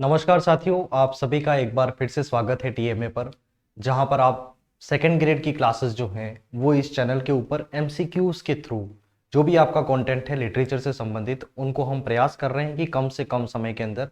नमस्कार साथियों, आप सभी का एक बार फिर से स्वागत है टीएमए पर, जहां पर आप सेकेंड ग्रेड की क्लासेस जो हैं वो इस चैनल के ऊपर एमसीक्यूज के थ्रू जो भी आपका कंटेंट है लिटरेचर से संबंधित, उनको हम प्रयास कर रहे हैं कि कम से कम समय के अंदर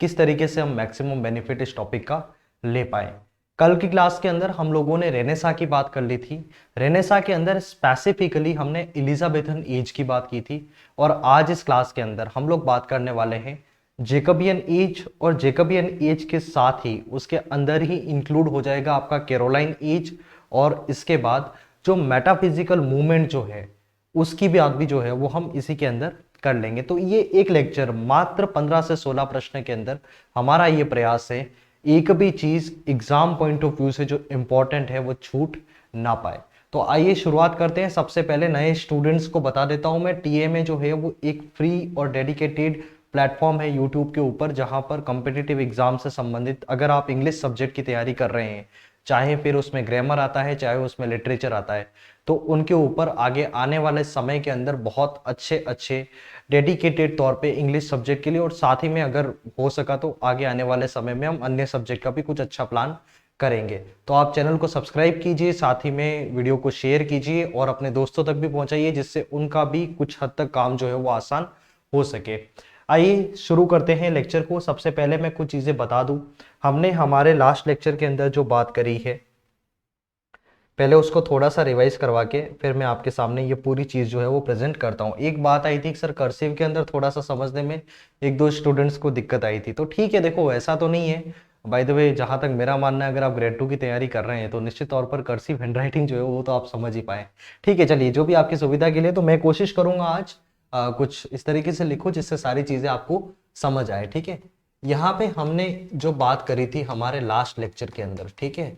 किस तरीके से हम मैक्सिमम बेनिफिट इस टॉपिक का ले पाए। कल की क्लास के अंदर हम लोगों ने रेनेसा की बात कर ली थी। रेनेसा के अंदर स्पेसिफिकली हमने एलिजाबेथन एज की बात की थी, और आज इस क्लास के अंदर हम लोग बात करने वाले हैं जेकबियन एज। और जेकबियन एज के साथ ही उसके अंदर ही इंक्लूड हो जाएगा आपका कैरोलाइन एज, और इसके बाद जो मेटाफिजिकल मूवमेंट जो है उसकी बात भी जो है वो हम इसी के अंदर कर लेंगे। तो ये एक लेक्चर मात्र 15 से 16 प्रश्न के अंदर हमारा ये प्रयास है एक भी चीज एग्जाम पॉइंट ऑफ व्यू से जो इंपॉर्टेंट है वो छूट ना पाए। तो आइए शुरुआत करते हैं। सबसे पहले नए स्टूडेंट्स को बता देता हूं मैं, टीएमए जो है वो एक फ्री और डेडिकेटेड प्लेटफॉर्म है यूट्यूब के ऊपर, जहां पर कॉम्पिटिटिव एग्जाम से संबंधित अगर आप इंग्लिश सब्जेक्ट की तैयारी कर रहे हैं, चाहे फिर उसमें ग्रामर आता है चाहे उसमें लिटरेचर आता है, तो उनके ऊपर आगे आने वाले समय के अंदर बहुत अच्छे अच्छे डेडिकेटेड तौर पे इंग्लिश सब्जेक्ट के लिए, और साथ ही में अगर हो सका तो आगे आने वाले समय में हम अन्य सब्जेक्ट का भी कुछ अच्छा प्लान करेंगे। तो आप चैनल को सब्सक्राइब कीजिए, साथ ही में वीडियो को शेयर कीजिए और अपने दोस्तों तक भी पहुंचाइए, जिससे उनका भी कुछ हद तक काम जो है वो आसान हो सके। आइए शुरू करते हैं लेक्चर को। सबसे पहले मैं कुछ चीजें बता दूं। हमने हमारे लास्ट लेक्चर के अंदर जो बात करी है, पहले उसको थोड़ा सा रिवाइज करवा के फिर मैं आपके सामने ये पूरी चीज जो है वो प्रेजेंट करता हूँ। एक बात आई थी कि सर कर्सिव के अंदर थोड़ा सा समझने में एक दो स्टूडेंट्स को दिक्कत आई थी, तो ठीक है, देखो ऐसा तो नहीं है। बाय द वे, जहां तक मेरा मानना है, अगर आप ग्रेड 2 की तैयारी कर रहे हैं तो निश्चित तौर पर कर्सिव हैंडराइटिंग जो है वो तो आप समझ ही पाए। ठीक है, चलिए, जो भी आपकी सुविधा के लिए, तो मैं कोशिश करूंगा आज कुछ इस तरीके से लिखो जिससे सारी चीजें आपको समझ आए। ठीक है, यहाँ पे हमने जो बात करी थी हमारे लास्ट लेक्चर के अंदर, ठीक है,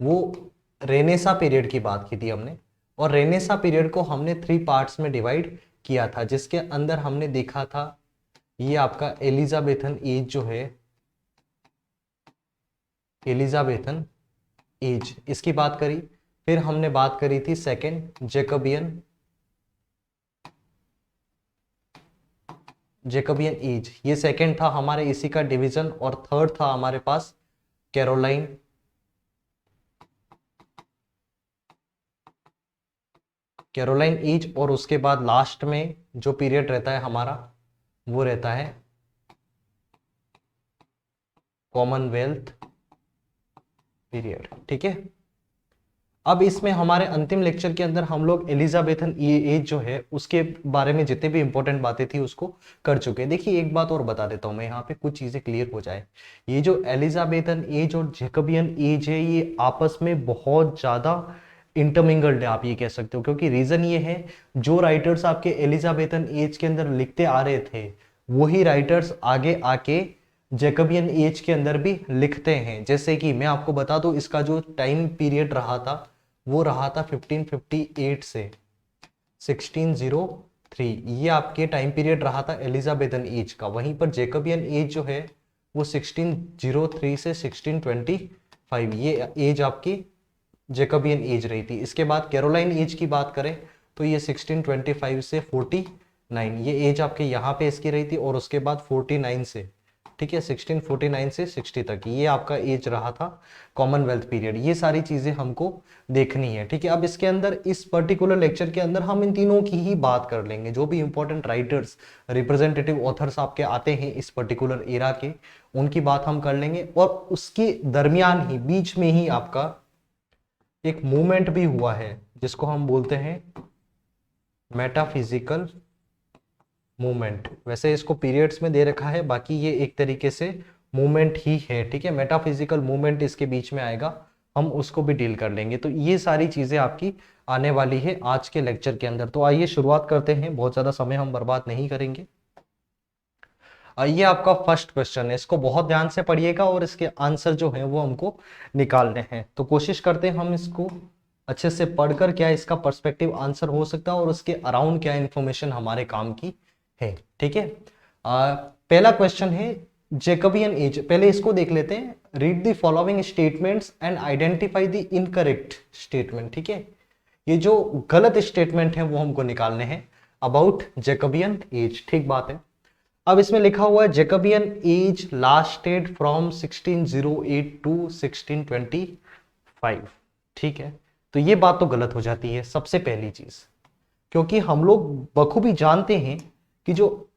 वो रेनेसा पीरियड की बात की थी हमने। और रेनेसा पीरियड को हमने 3 पार्ट्स में डिवाइड किया था, जिसके अंदर हमने देखा था ये आपका एलिजाबेथन एज जो है, एलिजाबेथन एज, इसकी बात करी। फिर हमने बात करी थी सेकेंड जेकबियन एज, ये सेकेंड था हमारे इसी का डिवीजन। और थर्ड था हमारे पास कैरोलाइन एज। और उसके बाद लास्ट में जो पीरियड रहता है हमारा वो रहता है कॉमनवेल्थ पीरियड। ठीक है, अब इसमें हमारे अंतिम लेक्चर के अंदर हम लोग एलिजाबेथन एज जो है उसके बारे में जितने भी इंपॉर्टेंट बातें थी उसको कर चुके हैं। देखिए, एक बात और बता देता हूं मैं यहाँ पे, कुछ चीजें क्लियर हो जाए। ये जो एलिजाबेथन एज और जेकबियन एज है, ये आपस में बहुत ज्यादा इंटरमिंगल्ड है, आप ये कह सकते हो। क्योंकि रीजन ये है, जो राइटर्स आपके एलिजाबेथन एज के अंदर लिखते आ रहे थे वही राइटर्स आगे आके जैकबियन एज के अंदर भी लिखते हैं। जैसे कि मैं आपको बता दूं, इसका जो टाइम पीरियड रहा था वो रहा था 1558 से 1603, ये आपके टाइम पीरियड रहा था एलिजाबेथन एज का। वहीं पर जैकबियन एज जो है वो 1603 से 1625, ये एज आपकी जैकबियन एज रही थी। इसके बाद कैरोलाइन एज की बात करें तो ये 1625 से 49, ये एज आपके यहाँ पे इसकी रही थी। और उसके बाद 49 से, ठीक है, 1649 से 60 तक ये आपका एज रहा था कॉमनवेल्थ पीरियड। ये सारी चीजें हमको देखनी है। ठीक है, अब इसके अंदर इस पर्टिकुलर लेक्चर के अंदर हम इन तीनों की ही बात कर लेंगे। जो भी इंपॉर्टेंट राइटर्स, रिप्रेजेंटेटिव ऑथर्स आपके आते हैं इस पर्टिकुलर एरा के, उनकी बात हम कर लेंगे। और उसके दरमियान ही, बीच में ही आपका एक मूवमेंट भी हुआ है जिसको हम बोलते हैं मेटाफिजिकल मूवमेंट। वैसे इसको पीरियड्स में दे रखा है, बाकी ये एक तरीके से मूवमेंट ही है। ठीक है, मेटाफिजिकल मूवमेंट इसके बीच में आएगा, हम उसको भी डील कर लेंगे। तो ये सारी चीजें आपकी आने वाली है आज के लेक्चर के अंदर। तो आइए शुरुआत करते हैं, बहुत ज्यादा समय हम बर्बाद नहीं करेंगे। ये आपका फर्स्ट क्वेश्चन है, इसको बहुत ध्यान से पढ़िएगा और इसके आंसर जो है वो हमको निकालने हैं। तो कोशिश करते हैं हम इसको अच्छे से पढ़कर क्या इसका पर्सपेक्टिव आंसर हो सकता है और उसके अराउंड क्या इंफॉर्मेशन हमारे काम की है। ठीक है, पहला क्वेश्चन है जैकबियन एज। पहले इसको देख लेते हैं। Read the following statements and identify the incorrect statement. ठीक है, ये जो गलत स्टेटमेंट है वो हमको निकालने हैं अबाउट जैकबियन एज। ठीक बात है। अब इसमें लिखा हुआ है Jacobean age lasted from 1608 to 1625। ठीक है, तो ये बात तो गलत हो जाती है सबसे पहली चीज, क्योंकि हम लोग बखूबी जानते हैं कि जो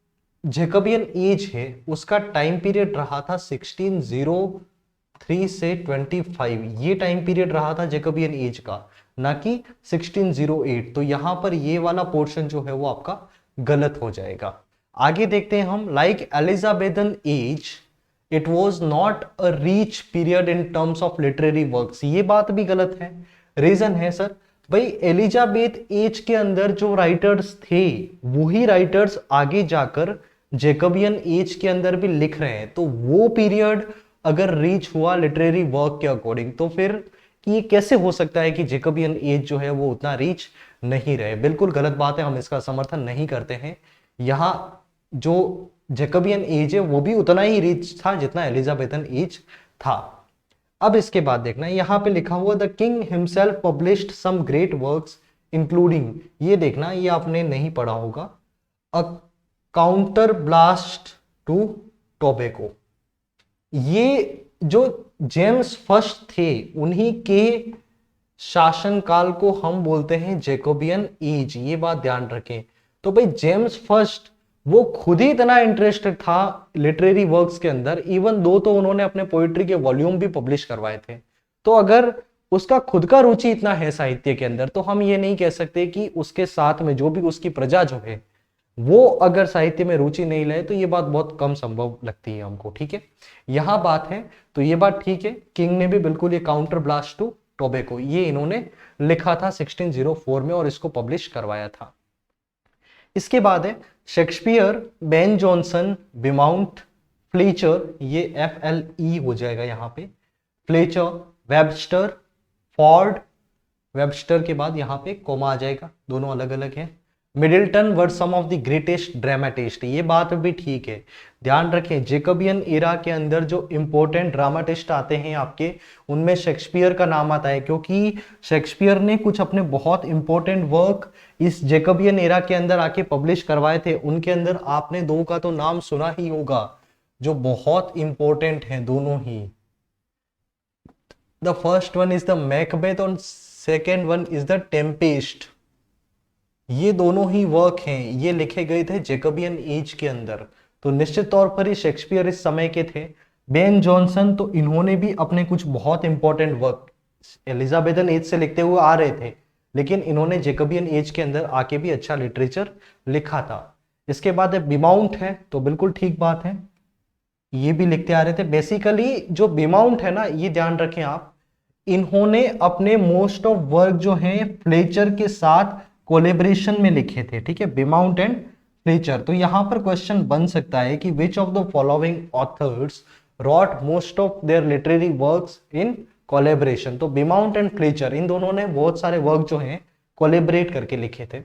जैकबियन एज है उसका टाइम पीरियड रहा था 1603 से 25, ये टाइम पीरियड रहा था जैकबियन एज का, ना कि 1608। तो यहां पर ये वाला पोर्शन जो है वो आपका गलत हो जाएगा। आगे देखते हैं हम, like Elizabethan age it was not a reach period in terms of literary works, ये बात भी गलत है। रीजन है सर, भाई एलिजाबेथ एज के अंदर जो राइटर्स थे वही राइटर्स आगे जाकर जैकबियन एज के अंदर भी लिख रहे हैं, तो वो पीरियड अगर रीच हुआ लिटरेरी वर्क के अकॉर्डिंग, तो फिर कि ये कैसे हो सकता है कि जैकबियन एज जो है वो उतना रीच नहीं रहे। बिल्कुल गलत बात है, हम इसका समर्थन नहीं करते हैं। यहाँ जो जैकबियन एज है वो भी उतना ही रीच था जितना एलिजाबेथन एज था। अब इसके बाद देखना, यहां पे लिखा हुआ the king himself published some great works including, ये देखना, ये आपने नहीं पढ़ा होगा, a counter blast to tobacco. ये जो जेम्स फर्स्ट थे उन्हीं के शासनकाल को हम बोलते हैं जैकोबियन एज, ये बात ध्यान रखें। तो भाई जेम्स फर्स्ट वो खुद ही इतना इंटरेस्टेड था लिटरेरी वर्क्स के अंदर, इवन दो तो उन्होंने अपने पोइट्री के वॉल्यूम भी पब्लिश करवाए थे। तो अगर उसका खुद का रुचि इतना है साहित्य के अंदर, तो हम ये नहीं कह सकते कि उसके साथ में जो भी उसकी प्रजा जो है वो अगर साहित्य में रुचि नहीं ले, तो ये बात बहुत कम संभव लगती है हमको। ठीक है, यहां बात है, तो ये बात ठीक है, किंग ने भी बिल्कुल ये काउंटर ब्लास्ट टू टोबैको ये इन्होंने लिखा था 1604 में और इसको पब्लिश करवाया था। इसके बाद है शेक्सपियर, बेन जॉनसन, बिमाउंट, फ्लेचर, ये FLE हो जाएगा यहां पे, फ्लेचर, वेबस्टर, फॉर्ड, वेबस्टर के बाद यहां पे कोमा आ जाएगा, दोनों अलग अलग हैं। Middleton were some of the greatest dramatist, ये बात भी ठीक है। ध्यान रखें जैकबियन एरा के अंदर जो इंपॉर्टेंट ड्रामेटिस्ट आते हैं आपके, उनमें शेक्सपियर का नाम आता है, क्योंकि शेक्सपियर ने कुछ अपने बहुत इंपॉर्टेंट वर्क इस जैकबियन एरा के अंदर आके पब्लिश करवाए थे। उनके अंदर आपने दो का तो नाम सुना ही होगा जो बहुत इंपॉर्टेंट हैं दोनों ही। The first one is the Macbeth और second one is the Tempest. ये दोनों ही वर्क हैं, ये लिखे गए थे जैकबियन एज के अंदर, तो निश्चित तौर पर ही शेक्सपियर इस समय के थे। बेन जॉनसन तो इन्होंने भी अपने कुछ बहुत इंपॉर्टेंट वर्क एलिजाबेथन एज से लिखते हुए आ रहे थे, लेकिन इन्होंने जैकबियन एज के अंदर आके भी अच्छा लिटरेचर लिखा था। इसके बाद बिमाउंट है, तो बिल्कुल ठीक बात है, ये भी लिखते आ रहे थे। बेसिकली जो बिमाउंट है ना, ये ध्यान रखें आप, इन्होंने अपने मोस्ट ऑफ वर्क जो है फ्लेचर के साथ कोलेब्रेशन में लिखे थे। ठीक है, बिमाउंट एंड फ्लेचर। तो यहां पर क्वेश्चन बन सकता है कि which of the following authors wrote most of their literary works in collaboration. तो बिमाउंट एंड फ्लेचर इन दोनों ने बहुत सारे वर्क जो हैं कोलेबरेट करके लिखे थे।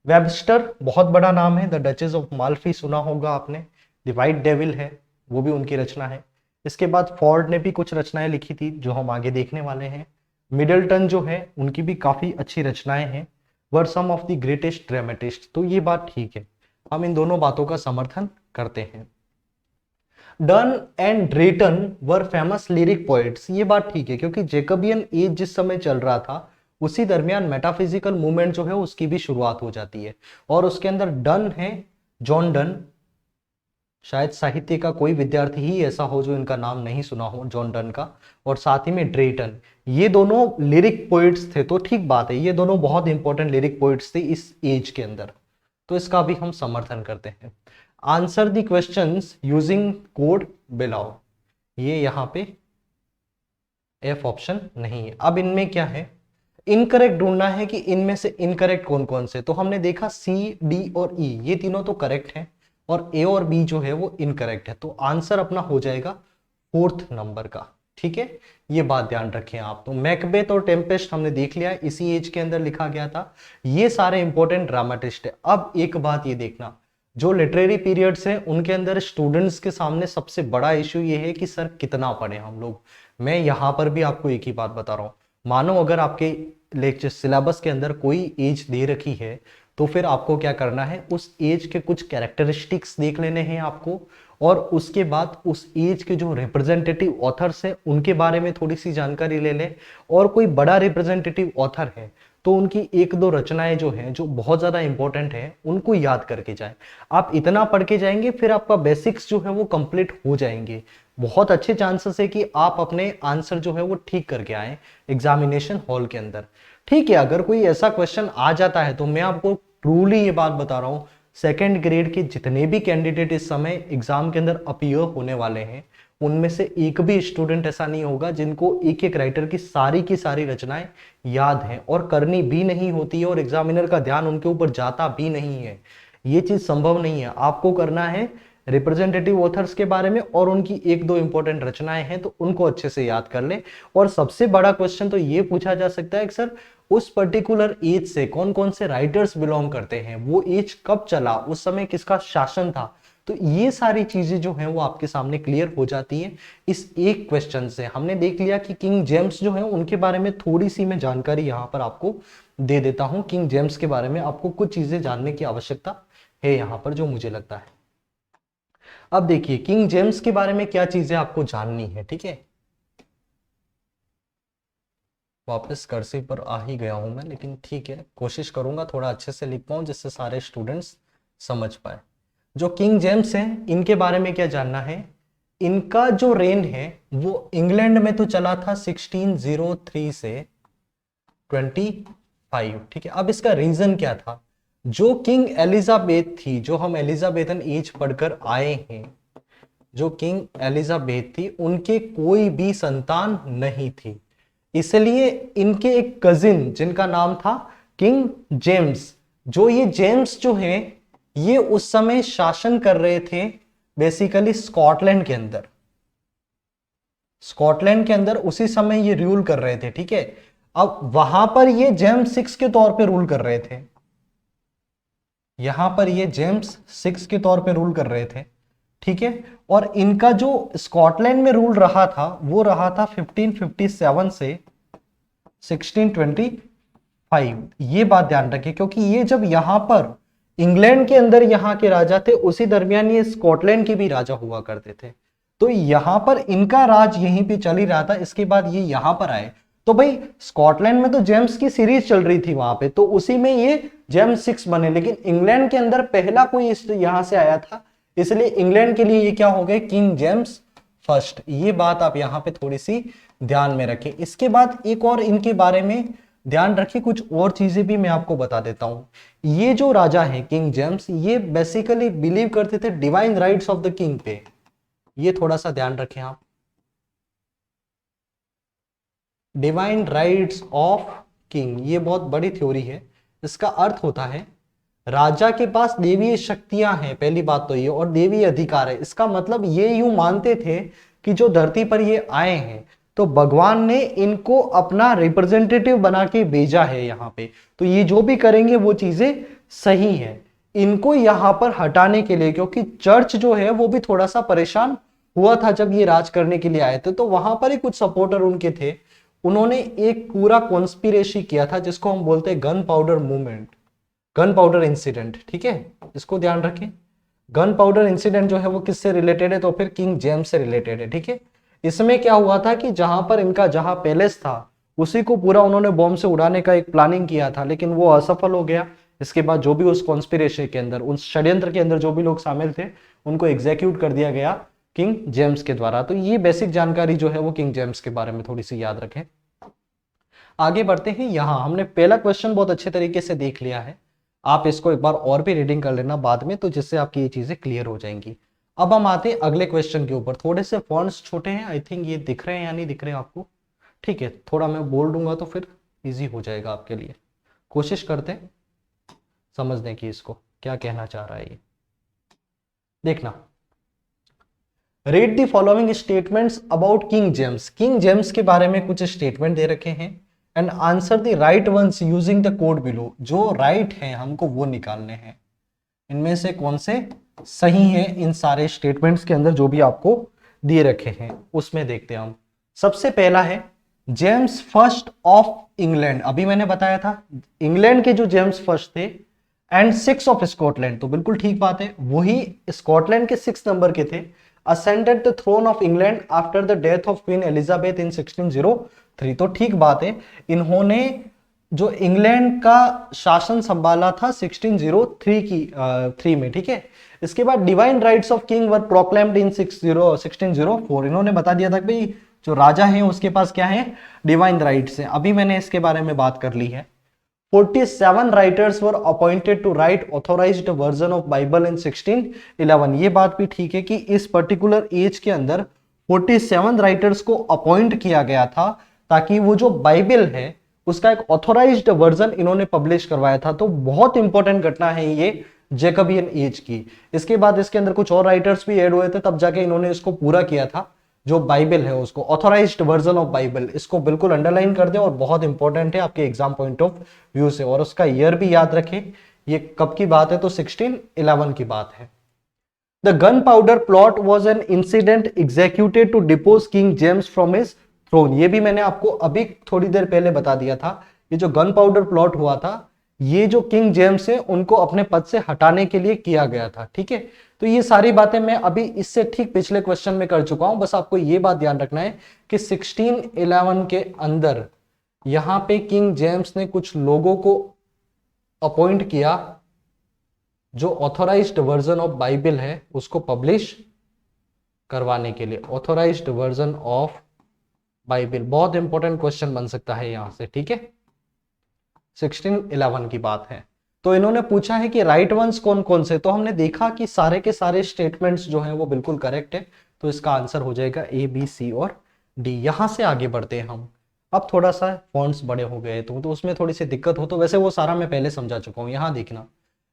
वेबस्टर बहुत बड़ा नाम है, द डचेस ऑफ माल्फी सुना होगा आपने, द वाइट डेविल है, वो भी उनकी रचना है। इसके बाद फोर्ड ने भी कुछ रचनाएं लिखी थी जो हम आगे देखने वाले हैं। मिडल्टन जो है उनकी भी काफी अच्छी रचनाएं हैं, वर some of the greatest dramatist. तो ये बात ठीक है, हम इन दोनों बातों का समर्थन करते हैं। Donne and Drayton were famous lyric poets, ये बात ठीक है, क्योंकि जैकबियन एज जिस समय चल रहा था उसी दरमियान मेटाफिजिकल मूवमेंट जो है उसकी भी शुरुआत हो जाती है, और उसके अंदर डन है, जॉन डन, शायद साहित्य का कोई विद्यार्थी ही ऐसा हो जो इनका नाम नहीं सुना हो जॉन डन का, और साथ ही में ड्रेटन, ये दोनों लिरिक पोइट्स थे। तो ठीक बात है, ये दोनों बहुत इंपॉर्टेंट लिरिक पोइट्स थे इस एज के अंदर, तो इसका भी हम समर्थन करते हैं। Answer the questions using code below, ये यहाँ पे F ऑप्शन नहीं है। अब इनमें क्या है, इनकरेक्ट ढूंढना है कि इनमें से इनकरेक्ट कौन कौन से। तो हमने देखा C, D और E ये तीनों तो करेक्ट हैं, और A और B जो है वो इनकरेक्ट है। तो आंसर अपना हो जाएगा 4th नंबर का। ठीक है, ये बात ध्यान रखें आप। तो मैकबेथ और टेम्पेस्ट हमने देख लिया, इसी एज के अंदर लिखा गया था, ये सारे इंपॉर्टेंट ड्रामेटिस्ट है। अब एक बात ये देखना, जो लिटरेरी पीरियड्स हैं उनके अंदर स्टूडेंट्स के सामने सबसे बड़ा इश्यू ये है कि सर कितना पढ़े हम लोग। मैं यहां पर भी आपको एक ही बात बता रहा हूं, मानो अगर आपके लेक्चर सिलेबस के अंदर कोई एज दे रखी है तो फिर आपको क्या करना है, उस एज के कुछ कैरेक्टरिस्टिक्स देख लेने हैं आपको, और उसके बाद उस एज के जो रिप्रेजेंटेटिव ऑथर्स हैं उनके बारे में थोड़ी सी जानकारी ले लें, और कोई बड़ा रिप्रेजेंटेटिव ऑथर है तो उनकी एक दो रचनाएं जो हैं जो बहुत ज़्यादा इंपॉर्टेंट है उनको याद करके जाएं। आप इतना पढ़ के जाएंगे फिर आपका बेसिक्स जो है वो कंप्लीट हो जाएंगे। बहुत अच्छे चांसेस है कि आप अपने आंसर जो है वो ठीक करके आए एग्जामिनेशन हॉल के अंदर। ठीक है, अगर कोई ऐसा क्वेश्चन आ जाता है तो मैं आपको ट्रूली ये बात बता रहा हूँ, सेकेंड ग्रेड के जितने भी कैंडिडेट इस समय एग्जाम के अंदर अपीयर होने वाले हैं उनमें से एक भी स्टूडेंट ऐसा नहीं होगा जिनको एक एक राइटर की सारी रचनाएं याद हैं और करनी भी नहीं होती है और एग्जामिनर का ध्यान उनके ऊपर जाता भी नहीं है। ये चीज संभव नहीं है। आपको करना है रिप्रेजेंटेटिव ऑथर्स के बारे में और उनकी एक दो इंपॉर्टेंट रचनाएं हैं तो उनको अच्छे से याद कर ले। और सबसे बड़ा क्वेश्चन तो ये पूछा जा सकता है कि सर उस पर्टिकुलर एज से कौन कौन से राइटर्स बिलोंग करते हैं, वो एज कब चला, उस समय किसका शासन था। तो ये सारी चीजें जो हैं वो आपके सामने क्लियर हो जाती है इस एक क्वेश्चन से। हमने देख लिया कि किंग जेम्स जो है उनके बारे में थोड़ी सी मैं जानकारी यहां पर आपको दे देता हूं। किंग जेम्स के बारे में आपको कुछ चीजें जानने की आवश्यकता है यहां पर जो मुझे लगता है। अब देखिए किंग जेम्स के बारे में क्या चीजें आपको जाननी है। ठीक है, वापस कर्सिव पर आ ही गया हूं मैं, लेकिन ठीक है कोशिश करूंगा थोड़ा अच्छे से लिख पाऊं जिससे सारे स्टूडेंट्स समझ पाए। जो किंग जेम्स हैं इनके बारे में क्या जानना है, इनका जो रेन है वो इंग्लैंड में तो चला था 1603 से 25। ठीक है, अब इसका रीजन क्या था, जो किंग एलिजाबेथ थी, जो हम एलिजाबेथन एज पढ़कर आए हैं, जो किंग एलिजाबेथ थी उनके कोई भी संतान नहीं थी, इसलिए इनके एक कजिन जिनका नाम था किंग जेम्स, जो ये जेम्स जो है ये उस समय शासन कर रहे थे बेसिकली स्कॉटलैंड के अंदर। स्कॉटलैंड के अंदर उसी समय ये रूल कर रहे थे। ठीक है, अब वहां पर ये जेम्स 6 के तौर पे रूल कर रहे थे, यहां पर ये जेम्स 6 के तौर पे रूल कर रहे थे। ठीक है, और इनका जो स्कॉटलैंड में रूल रहा था वो रहा था 1557 से 1625। ये बात ध्यान रखिए क्योंकि ये जब यहां पर इंग्लैंड के अंदर यहाँ के राजा थे उसी दरमियान ये स्कॉटलैंड के भी राजा हुआ करते थे, तो यहां पर इनका राज यहीं पे चल ही रहा था। इसके बाद ये यहां पर आए तो भाई स्कॉटलैंड में तो जेम्स की सीरीज चल रही थी वहां पे, तो उसी में ये जेम्स 6 बने, लेकिन इंग्लैंड के अंदर पहला कोई यहां से आया था, इसलिए इंग्लैंड के लिए ये क्या हो गए, किंग जेम्स फर्स्ट। ये बात आप यहां पे थोड़ी सी ध्यान में रखें। इसके बाद एक और इनके बारे में ध्यान रखिए, कुछ और चीजें भी मैं आपको बता देता हूं। ये जो राजा है किंग जेम्स, ये बेसिकली बिलीव करते थे divine rights of the king पे, ये थोड़ा सा ध्यान रखें आप। डिवाइन राइट्स ऑफ किंग ये बहुत बड़ी थ्योरी है। इसका अर्थ होता है राजा के पास देवीय शक्तियां हैं, पहली बात तो ये, और देवीय अधिकार है। इसका मतलब ये यूं मानते थे कि जो धरती पर ये आए हैं तो भगवान ने इनको अपना रिप्रेजेंटेटिव बना के भेजा है यहाँ पे, तो ये जो भी करेंगे वो चीजें सही है। इनको यहाँ पर हटाने के लिए, क्योंकि चर्च जो है वो भी थोड़ा सा परेशान हुआ था जब ये राज करने के लिए आए थे, तो वहां पर ही कुछ सपोर्टर उनके थे, उन्होंने एक पूरा कॉन्स्पिरेसी किया था जिसको हम बोलते हैं gun powder movement, gun powder incident. ठीक है, इसको ध्यान रखें। गन पाउडर इंसिडेंट जो है वो किससे रिलेटेड है, तो फिर किंग जेम्स से रिलेटेड है। ठीक है, इसमें क्या हुआ था कि जहां पर इनका जहां पैलेस था उसी को पूरा उन्होंने बॉम्ब से उड़ाने का एक प्लानिंग किया था, लेकिन वो असफल हो गया। इसके बाद जो भी उस कॉन्स्पिरेसी के अंदर, उस षड्यंत्र के अंदर जो भी लोग शामिल थे उनको एग्जीक्यूट कर दिया गया किंग जेम्स के द्वारा। तो ये बेसिक जानकारी जो है वो किंग जेम्स के बारे में थोड़ी सी याद रखें। आगे बढ़ते हैं। यहां हमने पहला क्वेश्चन बहुत अच्छे तरीके से देख लिया है, आप इसको एक बार और भी रीडिंग कर लेना बाद में, तो जिससे आपकी ये चीजें क्लियर हो जाएंगी। अब हम आते हैं अगले क्वेश्चन के ऊपर। थोड़े से फॉन्ट्स छोटे हैं, आई थिंक ये दिख रहे हैं या नहीं दिख रहे हैं आपको। ठीक है, थोड़ा मैं बोल दूंगा तो फिर इजी हो जाएगा आपके लिए। कोशिश करते हैं समझने की इसको क्या कहना चाह रहा है ये। देखना, read the following statements about King James. King James के बारे में कुछ स्टेटमेंट दे रखे हैं and answer the right ones using the code below. जो राइट हैं हमको वो निकालने हैं, इनमें से कौन से सही है इन सारे स्टेटमेंट्स के अंदर जो भी आपको दिए रखे हैं उसमें देखते हैं हम। सबसे पहला है जेम्स फर्स्ट ऑफ इंग्लैंड। अभी मैंने बताया था इंग्लैंड के जो जेम्स फर्स्ट थे एंड 6 ऑफ स्कॉटलैंड, तो बिल्कुल ठीक बात है, वही स्कॉटलैंड के 6 नंबर के थे। Ascended the throne of England after the death of queen Elizabeth in 1603, तो ठीक बात है, इन्होंने जो इंग्लैंड का शासन संभाला था 1603 की 3 में, ठीक है। इसके बाद divine rights of king were proclaimed in 1604, इन्होंने बता दिया था कि भाई जो राजा है उसके पास क्या है, डिवाइन राइट्स है। अभी मैंने इसके बारे में बात कर ली है। 47 writers were appointed to write authorised version of Bible in 1611, ये बात भी ठीक है कि इस पर्टिकुलर एज के अंदर 47 राइटर्स को अपॉइंट किया गया था ताकि वो जो बाइबल है उसका एक ऑथोराइज्ड वर्जन इन्होंने पब्लिश करवाया था। तो बहुत इंपॉर्टेंट घटना है ये जैकबियन एज की। इसके बाद इसके अंदर कुछ और राइटर्स भी ऐड हुए थे, तब जाके इन्होंने इसको पूरा किया था, जो बाइबल है उसको, ऑथोराइज्ड वर्जन ऑफ बाइबल, इसको बिल्कुल अंडरलाइन कर दे और बहुत इंपॉर्टेंट है आपके एग्जाम पॉइंट ऑफ व्यू से। और उसका ईयर भी याद रखें, ये कब की बात है, तो 1611 की बात है। The gun powder plot was an incident executed to depose King James from his throne, ये भी मैंने आपको अभी थोड़ी देर पहले बता दिया था। ये जो गन पाउडर प्लॉट हुआ था, ये जो किंग जेम्स है उनको अपने पद से हटाने के लिए किया गया था, ठीक है। तो ये सारी बातें मैं अभी इससे ठीक पिछले क्वेश्चन में कर चुका हूं, बस आपको ये बात ध्यान रखना है कि 1611 के अंदर यहां पे किंग जेम्स ने कुछ लोगों को अपॉइंट किया जो ऑथोराइज्ड वर्जन ऑफ बाइबल है उसको पब्लिश करवाने के लिए। ऑथोराइज्ड वर्जन ऑफ बाइबल बहुत इंपॉर्टेंट क्वेश्चन बन सकता है यहां से, ठीक है। 1611 की बात है। तो इन्होंने पूछा है कि राइट वंस कौन कौन से, तो हमने देखा कि सारे के सारे स्टेटमेंट्स जो हैं वो बिल्कुल करेक्ट है, तो इसका आंसर हो जाएगा ए, बी, सी और डी। यहां से आगे बढ़ते हैं हम। अब थोड़ा सा फॉन्ट्स बड़े हो गए तो उसमें थोड़ी सी दिक्कत हो, तो वैसे वो सारा मैं पहले समझा चुका हूं। यहां देखना,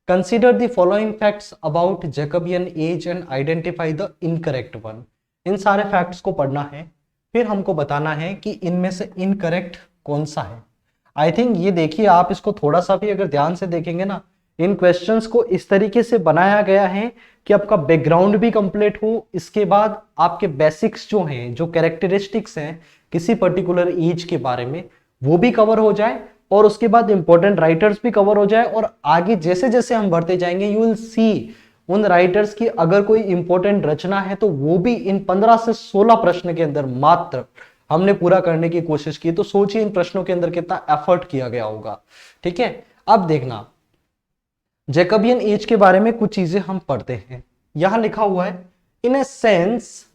consider the following facts about Jacobean age and identify the incorrect one. इन सारे फैक्ट्स को पढ़ना है, फिर हमको बताना है कि इनमें से इनकरेक्ट कौन सा है। आई थिंक ये देखिए, आप इसको थोड़ा सा भी अगर ध्यान से देखेंगे ना, इन क्वेश्चंस को इस तरीके से बनाया गया है कि आपका बैकग्राउंड भी कंप्लीट हो, इसके बाद आपके बेसिक्स जो हैं, जो कैरेक्टरिस्टिक्स हैं किसी पर्टिकुलर एज के बारे में, वो भी कवर हो जाए, और उसके बाद इंपॉर्टेंट राइटर्स भी कवर हो जाए। और आगे जैसे जैसे हम बढ़ते जाएंगे, यू विल सी उन राइटर्स की अगर कोई इंपॉर्टेंट रचना है तो वो भी इन 15 से 16 प्रश्न के अंदर मात्र हमने पूरा करने की कोशिश की। तो सोचिए इन प्रश्नों के अंदर कितना एफर्ट किया गया होगा, ठीक है। अब देखना, जैकबियन एज के बारे में कुछ चीजें हम पढ़ते हैं। यहां लिखा हुआ है, in a sense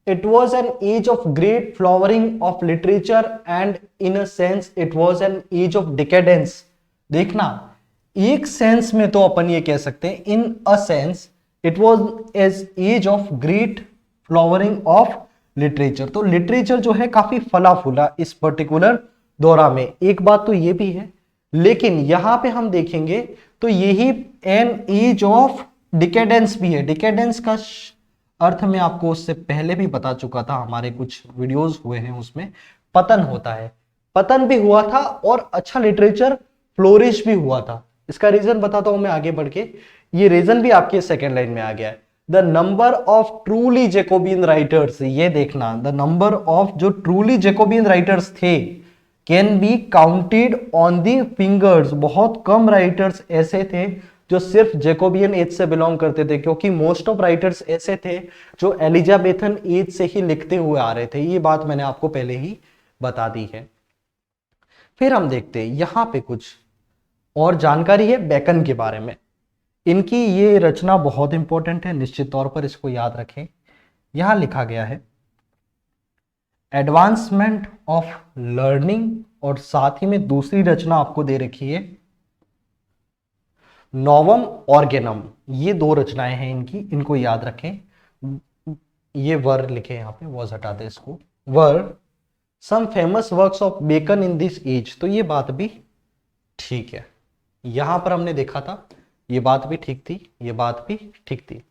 it was an age of great flowering of literature and in a sense it was an age of decadence. देखना, एक सेंस में तो अपन ये कह सकते हैं, in a sense it was age age of great flowering of literature. तो literature जो है काफी फला फूला इस पर्टिकुलर दौरा में, एक बात तो ये भी है। लेकिन यहां पे हम देखेंगे तो यही एन एज ऑफ डिकेडेंस भी है। डिकेडेंस का अर्थ में आपको उससे पहले भी बता चुका था, हमारे कुछ वीडियोस हुए हैं उसमें, पतन होता है। पतन भी हुआ था और अच्छा लिटरेचर फ्लोरिश भी हुआ था। इसका रीजन बताता हूं मैं आगे बढ़ के। ये रीजन भी आपके सेकेंड लाइन में आ गया है। The number of truly Jacobean writers, ये देखना, द नंबर ऑफ जो ट्रूली जैकोबियन राइटर्स थे can be counted on the fingers. बहुत कम राइटर्स ऐसे थे जो सिर्फ जैकोबियन एज से बिलोंग करते थे, क्योंकि मोस्ट ऑफ राइटर्स ऐसे थे जो एलिजाबेथन एज से ही लिखते हुए आ रहे थे। ये बात मैंने आपको पहले ही बता दी है। फिर हम देखते हैं यहां पे कुछ और जानकारी है बेकन के बारे में। इनकी ये रचना बहुत इंपॉर्टेंट है, निश्चित तौर पर इसको याद रखें। यहां लिखा गया है, एडवांसमेंट ऑफ लर्निंग, और साथ ही में दूसरी रचना आपको दे रखी है नोवम ऑर्गेनम। ये दो रचनाएं हैं इनकी, इनको याद रखें। ये वर लिखे यहां पे, वॉज हटा दे इसको, were some famous works of Bacon in this age. तो ये बात भी ठीक है, यहां पर हमने देखा था, ये बात भी ठीक थी, ये बात भी ठीक थी।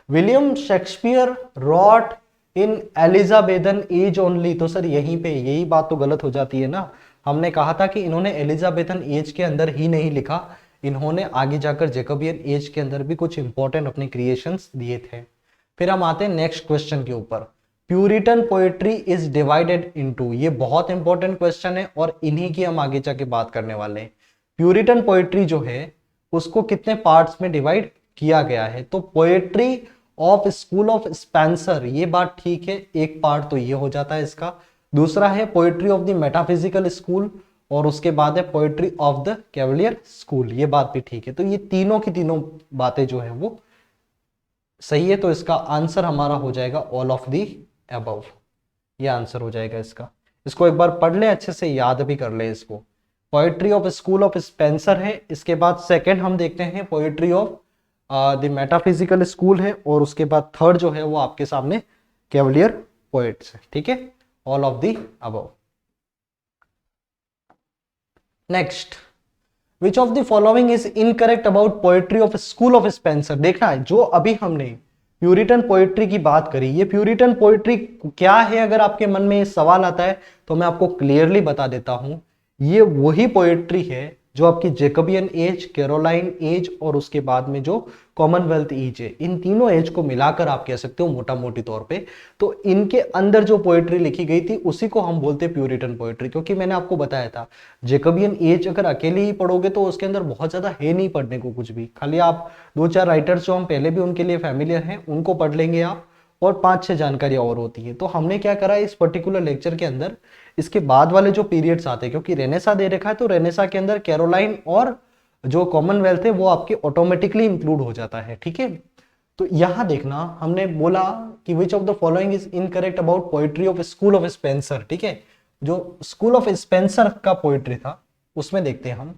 विलियम शेक्सपियर रॉट इन एलिजाबेथन एज ओनली। तो सर यहीं पे यही बात तो गलत हो जाती है ना। हमने कहा था कि इन्होंने एलिजाबेथन एज के अंदर ही नहीं लिखा, इन्होंने आगे जाकर जैकोबियन एज के अंदर भी कुछ इंपॉर्टेंट अपने क्रिएशंस दिए थे। फिर हम आते हैं नेक्स्ट क्वेश्चन के ऊपर। Puritan poetry is divided into. ये बहुत इंपॉर्टेंट क्वेश्चन है और इन्हीं की हम आगे जाके बात करने वाले हैं। प्यूरिटन पोएट्री जो है उसको कितने पार्ट्स में डिवाइड किया गया है। तो poetry of school of Spencer, ये बात ठीक है, एक पार्ट तो ये हो जाता है इसका। दूसरा है poetry of the metaphysical school, और उसके बाद है poetry of the Cavalier school, ये बात भी ठीक है। तो ये तीनों की तीनों बातें जो है वो सही है। तो इसका आंसर हमारा हो जाएगा ऑल ऑफ दी अबव, ये आंसर हो जाएगा इसका। इसको एक बार पढ़ ले, अच्छे से याद भी कर ले इसको। Poetry of school of Spencer है, इसके बाद सेकंड हम देखते हैं poetry of the metaphysical school है, और उसके बाद थर्ड जो है वो आपके सामने कैवलियर पोएट्स है। ठीक है, all of the above. Next, which of the following is incorrect about poetry of school of Spencer. देखना है, जो अभी हमने प्यूरिटन पोएट्री की बात करी, ये प्यूरिटन पोएट्री क्या है, अगर आपके मन में ये सवाल आता है तो मैं आपको क्लियरली बता देता हूं, ये वही पोएट्री है जो आपकी जेकबियन एज, कैरोलाइन एज, और उसके बाद में जो कॉमनवेल्थ एज है, इन तीनों एज को मिलाकर आप कह सकते हो मोटा मोटी तौर पे। तो इनके अंदर जो पोएट्री लिखी गई थी उसी को हम बोलते हैं प्यूरिटन पोएट्री, क्योंकि मैंने आपको बताया था जेकबियन एज अगर अकेले ही पढ़ोगे तो उसके अंदर बहुत ज्यादा है नहीं पढ़ने को कुछ भी। खाली आप 2-4 राइटर्स जो हम पहले भी उनके लिए फैमिलियर हैं उनको पढ़ लेंगे आप, और 5-6 जानकारियां और होती है। तो हमने क्या करा इस पर्टिकुलर लेक्चर के अंदर, इसके बाद वाले जो पीरियड्स आते हैं, क्योंकि रेनेसा दे रखा है तो रेनेसा के अंदर कैरोलाइन और जो कॉमनवेल्थ है वो आपके ऑटोमेटिकली इंक्लूड हो जाता है। ठीक है, तो यहां देखना, हमने बोला कि which of the following is incorrect about poetry of school of Spencer. ठीक है, जो स्कूल ऑफ स्पेंसर का पोएट्री था उसमें देखते हैं हम,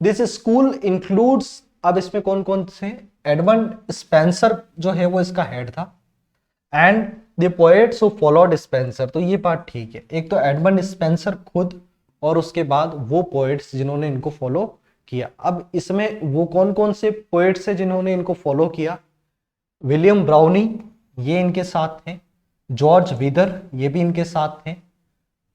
दिस स्कूल इंक्लूड्स, अब इसमें कौन कौन से, एडमंड स्पेंसर जो है वो इसका हेड था, and the poets who followed Spencer. तो ये बात ठीक है, एक तो एडमंड स्पेंसर खुद, और उसके बाद वो पोएट्स जिन्होंने इनको फॉलो किया। अब इसमें वो कौन कौन से पोएट्स हैं जिन्होंने इनको फॉलो किया, विलियम ब्राउनी ये इनके साथ हैं, जॉर्ज विदर ये भी इनके साथ हैं,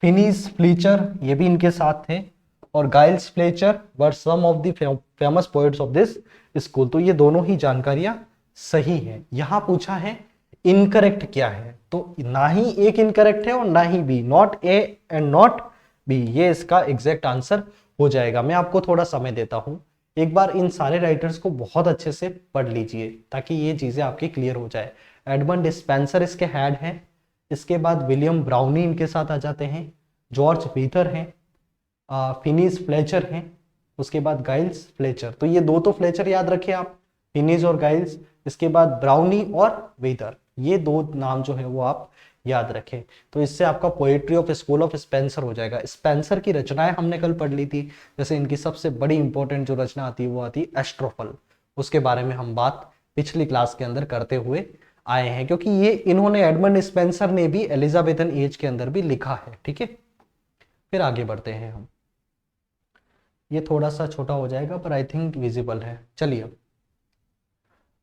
फिनिस फ्लीचर ये भी इनके साथ हैं, और Giles Fletcher were some of the famous poets of this school. तो ये दोनों ही जानकारियां सही है। यहां पूछा है इनकरेक्ट क्या है, तो ना ही एक इनकरेक्ट है और ना ही B, not A and not B, ये इसका एग्जैक्ट आंसर हो जाएगा। मैं आपको थोड़ा समय देता हूं, एक बार इन सारे राइटर्स को बहुत अच्छे से पढ़ लीजिए ताकि ये चीजें आपकी क्लियर हो जाए। एडमंड स्पेंसर इसके हेड हैं, इसके बाद विलियम ब्राउनी इनके साथ आ जाते हैं, जॉर्ज वीथर हैं, फिनिस फ्लेचर हैं, उसके बाद गाइल्स फ्लेचर। तो ये दो तो फ्लेचर याद रखें आप, फिनिस और गाइल्स, इसके बाद ब्राउनी और वीथर, ये दो नाम जो है वो आप याद रखें। तो इससे आपका poetry of school of Spencer हो जाएगा। स्पेंसर की रचनाएं हमने कल पढ़ ली थी, जैसे इनकी सबसे बड़ी इंपॉर्टेंट जो रचना आती है वो आती है एस्ट्रोफल, उसके बारे में हम बात पिछली क्लास के अंदर करते हुए आए हैं, क्योंकि ये इन्होंने एडमंड स्पेंसर ने भी एलिजाबेथन एज के अंदर भी लिखा है। ठीक है, फिर आगे बढ़ते हैं हम, ये थोड़ा सा छोटा हो जाएगा पर आई थिंक विजिबल है। चलिए,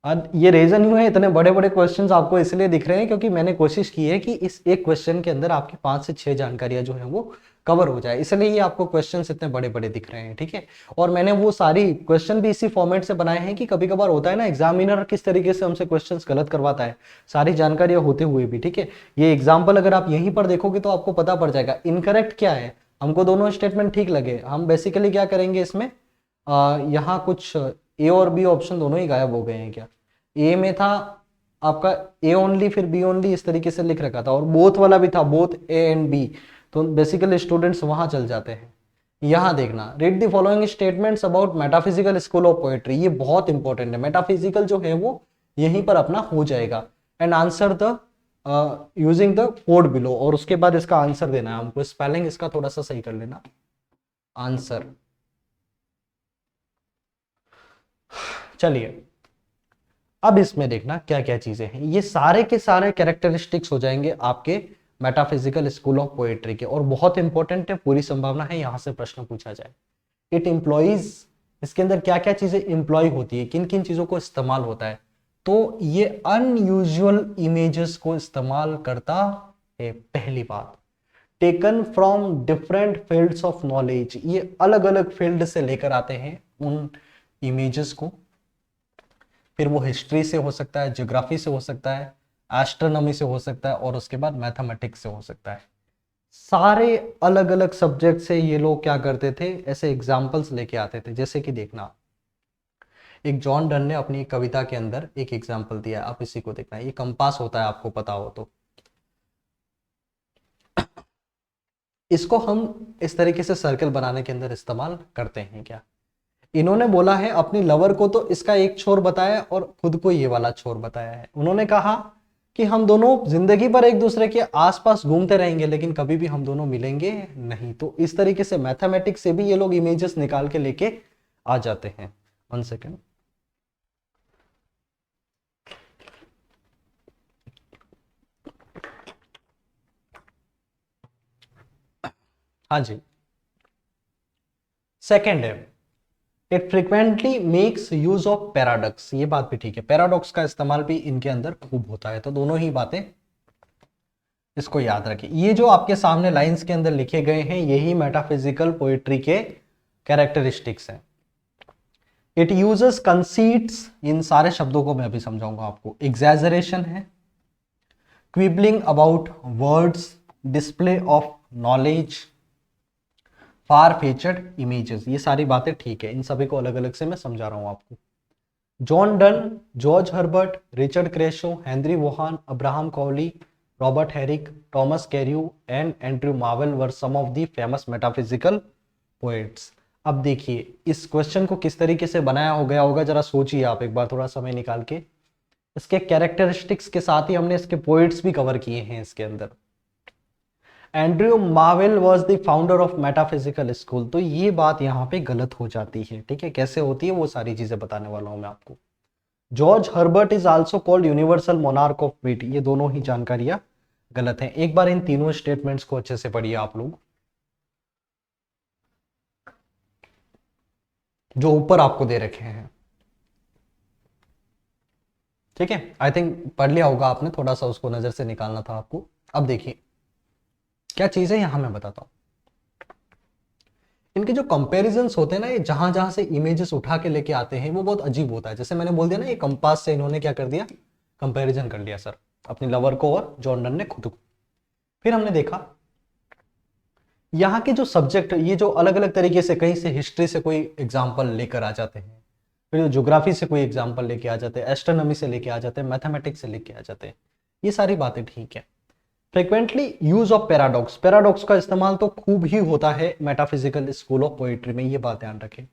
अब ये रीजन यूं है इतने बड़े बड़े क्वेश्चंस आपको इसलिए दिख रहे हैं क्योंकि मैंने कोशिश की है कि इस एक क्वेश्चन के अंदर आपकी 5 से 6 जानकारियां जो है वो कवर हो जाए, इसलिए ये आपको क्वेश्चंस इतने बड़े बड़े दिख रहे हैं। ठीक है, और मैंने वो सारी क्वेश्चन भी इसी फॉर्मेट से बनाए हैं कि कभी कभार होता है ना एग्जामिनर किस तरीके से हमसे क्वेश्चंस गलत करवाता है सारी जानकारियां होते हुए भी। ठीक है, ये एग्जाम्पल अगर आप यहीं पर देखोगे तो आपको पता पड़ जाएगा इनकरेक्ट क्या है। हमको दोनों स्टेटमेंट ठीक लगे, हम बेसिकली क्या करेंगे इसमें, यहाँ कुछ ए और बी ऑप्शन दोनों ही गायब हो गए हैं क्या, ए में था आपका ए ओनली फिर बी ओनली इस तरीके से लिख रखा था, और बोथ वाला भी था, बोथ ए एंड बी, तो बेसिकली स्टूडेंट्स वहां चल जाते हैं। यहां देखना, read the following statements about metaphysical school of poetry, ये बहुत इंपॉर्टेंट है। मेटाफिजिकल जो है वो यहीं पर अपना हो जाएगा, and answer the using the code below, और उसके बाद इसका आंसर देना है हमको। स्पेलिंग इसका थोड़ा सा सही कर लेना, आंसर। चलिए, अब इसमें देखना क्या क्या चीजें हैं, ये सारे के सारे कैरेक्टरिस्टिक्स हो जाएंगे आपके मेटाफिजिकल स्कूल ऑफ पोएट्री के, और बहुत इंपॉर्टेंट है, पूरी संभावना है यहां से प्रश्न पूछा जाए। इट एम्प्लॉइज, इसके अंदर क्या क्या चीजें एम्प्लॉय होती है, किन किन चीजों को इस्तेमाल होता है, तो ये अनयूजुअल इमेजेस को इस्तेमाल करता है। पहली बात, taken from different fields of knowledge, ये अलग अलग फील्ड से लेकर आते हैं उन इमेजेस को, फिर वो हिस्ट्री से हो सकता है, ज्योग्राफी से हो सकता है, एस्ट्रोनॉमी से हो सकता है, और उसके बाद मैथमेटिक्स से हो सकता है। सारे अलग अलग सब्जेक्ट से ये लोग क्या करते थे, ऐसे एग्जाम्पल्स लेके आते थे। जैसे कि देखना, एक जॉन डन ने अपनी एक कविता के अंदर एक एग्जाम्पल दिया है, आप इसी को देखना, ये कंपास होता है, आपको पता हो तो। इसको हम इस तरीके से सर्कल बनाने के अंदर इस्तेमाल करते हैं क्या। इन्होंने बोला है अपनी लवर को तो इसका एक छोर बताया और खुद को ये वाला छोर बताया है। उन्होंने कहा कि हम दोनों जिंदगी भर एक दूसरे के आसपास घूमते रहेंगे लेकिन कभी भी हम दोनों मिलेंगे नहीं। तो इस तरीके से मैथमेटिक्स से भी ये लोग इमेजेस निकाल के लेके आ जाते हैं। 1 सेकेंड। हाँ जी, सेकेंड है, it frequently makes use of paradox. ये बात भी ठीक है, पैराडॉक्स का इस्तेमाल भी इनके अंदर खूब होता है। तो दोनों ही बातें इसको याद रखिए। ये जो आपके सामने लाइंस के अंदर लिखे गए हैं यही मेटाफिजिकल पोएट्री के कैरेक्टरिस्टिक्स हैं। इट यूजेस कंसीट्स, इन सारे शब्दों को मैं अभी समझाऊंगा आपको। एग्जैजरेशन है, quibbling about words, display of knowledge, far fetched images, ये सारी बातें ठीक है, इन सभी को अलग अलग से मैं समझा रहा हूं आपको। John Donne, George Herbert, Richard Crashaw, Henry Vaughan, Abraham Cowley, Robert Herrick, Thomas Carew and Andrew Marvell were some of the famous metaphysical poets. अब देखिए इस क्वेश्चन को किस तरीके से बनाया हो गया होगा, जरा सोचिए आप एक बार थोड़ा समय निकाल के। इसके कैरेक्टरिस्टिक्स के साथ ही हमने इसके पोएट्स भी कवर किए हैं इसके अंदर। Andrew marvel was the founder of metaphysical school, तो ये बात यहाँ पे गलत हो जाती है, ठीक है। कैसे होती है वो सारी चीजें बताने वाला हूं मैं आपको। George Herbert is also called universal monarch of wheat, ये दोनों ही जानकारियां गलत हैं। एक बार इन तीनों स्टेटमेंट्स को अच्छे से पढ़िए आप लोग, जो ऊपर आपको दे रखे हैं, ठीक है। आई थिंक पढ़ लिया होगा आपने, थोड़ा सा उसको नजर से निकालना था आपको। अब देखिए क्या चीज है यहां मैं बताता हूं। इनके जो कंपैरिजंस होते हैं ना, ये जहां जहां से इमेजेस उठा के लेके आते हैं वो बहुत अजीब होता है। जैसे मैंने बोल दिया ना, ये कंपास से इन्होंने क्या कर दिया, कंपैरिजन कर लिया सर, अपनी लवर को और जॉन डन ने खुद को। फिर हमने देखा यहाँ के जो सब्जेक्ट, ये जो अलग अलग तरीके से कहीं से हिस्ट्री से कोई एग्जाम्पल लेकर आ जाते हैं, फिर ज्योग्राफी से कोई एग्जाम्पल लेके आ जाते हैं, एस्ट्रोनॉमी से लेके आ जाते हैं, मैथमेटिक्स से लेके आ जाते हैं, ये सारी बातें ठीक है। Frequently use of paradox, paradox का इस्तेमाल तो खूब ही होता है मेटाफिजिकल स्कूल ऑफ पोएट्री में, ये बात ध्यान रखें।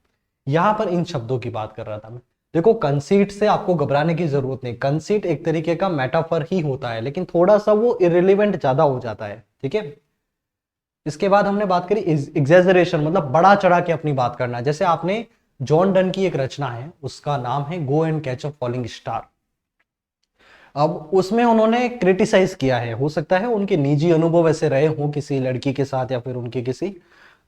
यहां पर इन शब्दों की बात कर रहा था मैं। देखो कंसीट से आपको घबराने की जरूरत नहीं, कंसीट एक तरीके का मेटाफर ही होता है, लेकिन थोड़ा सा वो इरेलीवेंट ज्यादा हो जाता है, ठीक है। इसके बाद हमने बात करी एग्जैजरेशन, मतलब बड़ा चढ़ा के अपनी बात करना। जैसे आपने जॉन डन की एक रचना है, उसका नाम है go and catch a falling star. अब उसमें उन्होंने क्रिटिसाइज किया है, हो सकता है उनके निजी अनुभव ऐसे रहे हों किसी लड़की के साथ या फिर उनके किसी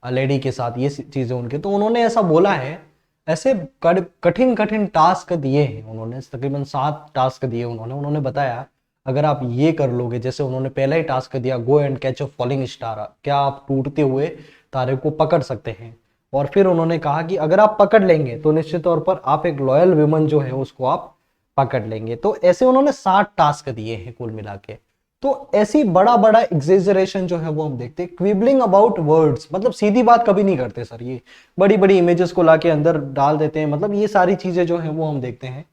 लेडी के साथ, ये चीजें उनके, तो उन्होंने ऐसा बोला है। ऐसे कठिन कठिन टास्क दिए हैं उन्होंने, तकरीबन 7 टास्क दिए उन्होंने बताया अगर आप ये कर लोगे, जैसे उन्होंने पहला ही टास्क दिया go and catch a falling star, क्या आप टूटते हुए तारे को पकड़ सकते हैं। और फिर उन्होंने कहा कि अगर आप पकड़ लेंगे तो निश्चित तौर पर आप एक लॉयल वुमन जो है उसको आप पकड़ लेंगे। तो ऐसे उन्होंने 7 टास्क दिए हैं कुल मिला के। तो ऐसी बड़ा बड़ा एग्जेजरेशन जो है वो हम देखते हैं। क्विबलिंग अबाउट वर्ड्स, मतलब सीधी बात कभी नहीं करते सर, ये बड़ी बड़ी इमेजेस को लाके अंदर डाल देते हैं, मतलब ये सारी चीजें जो है वो हम देखते हैं।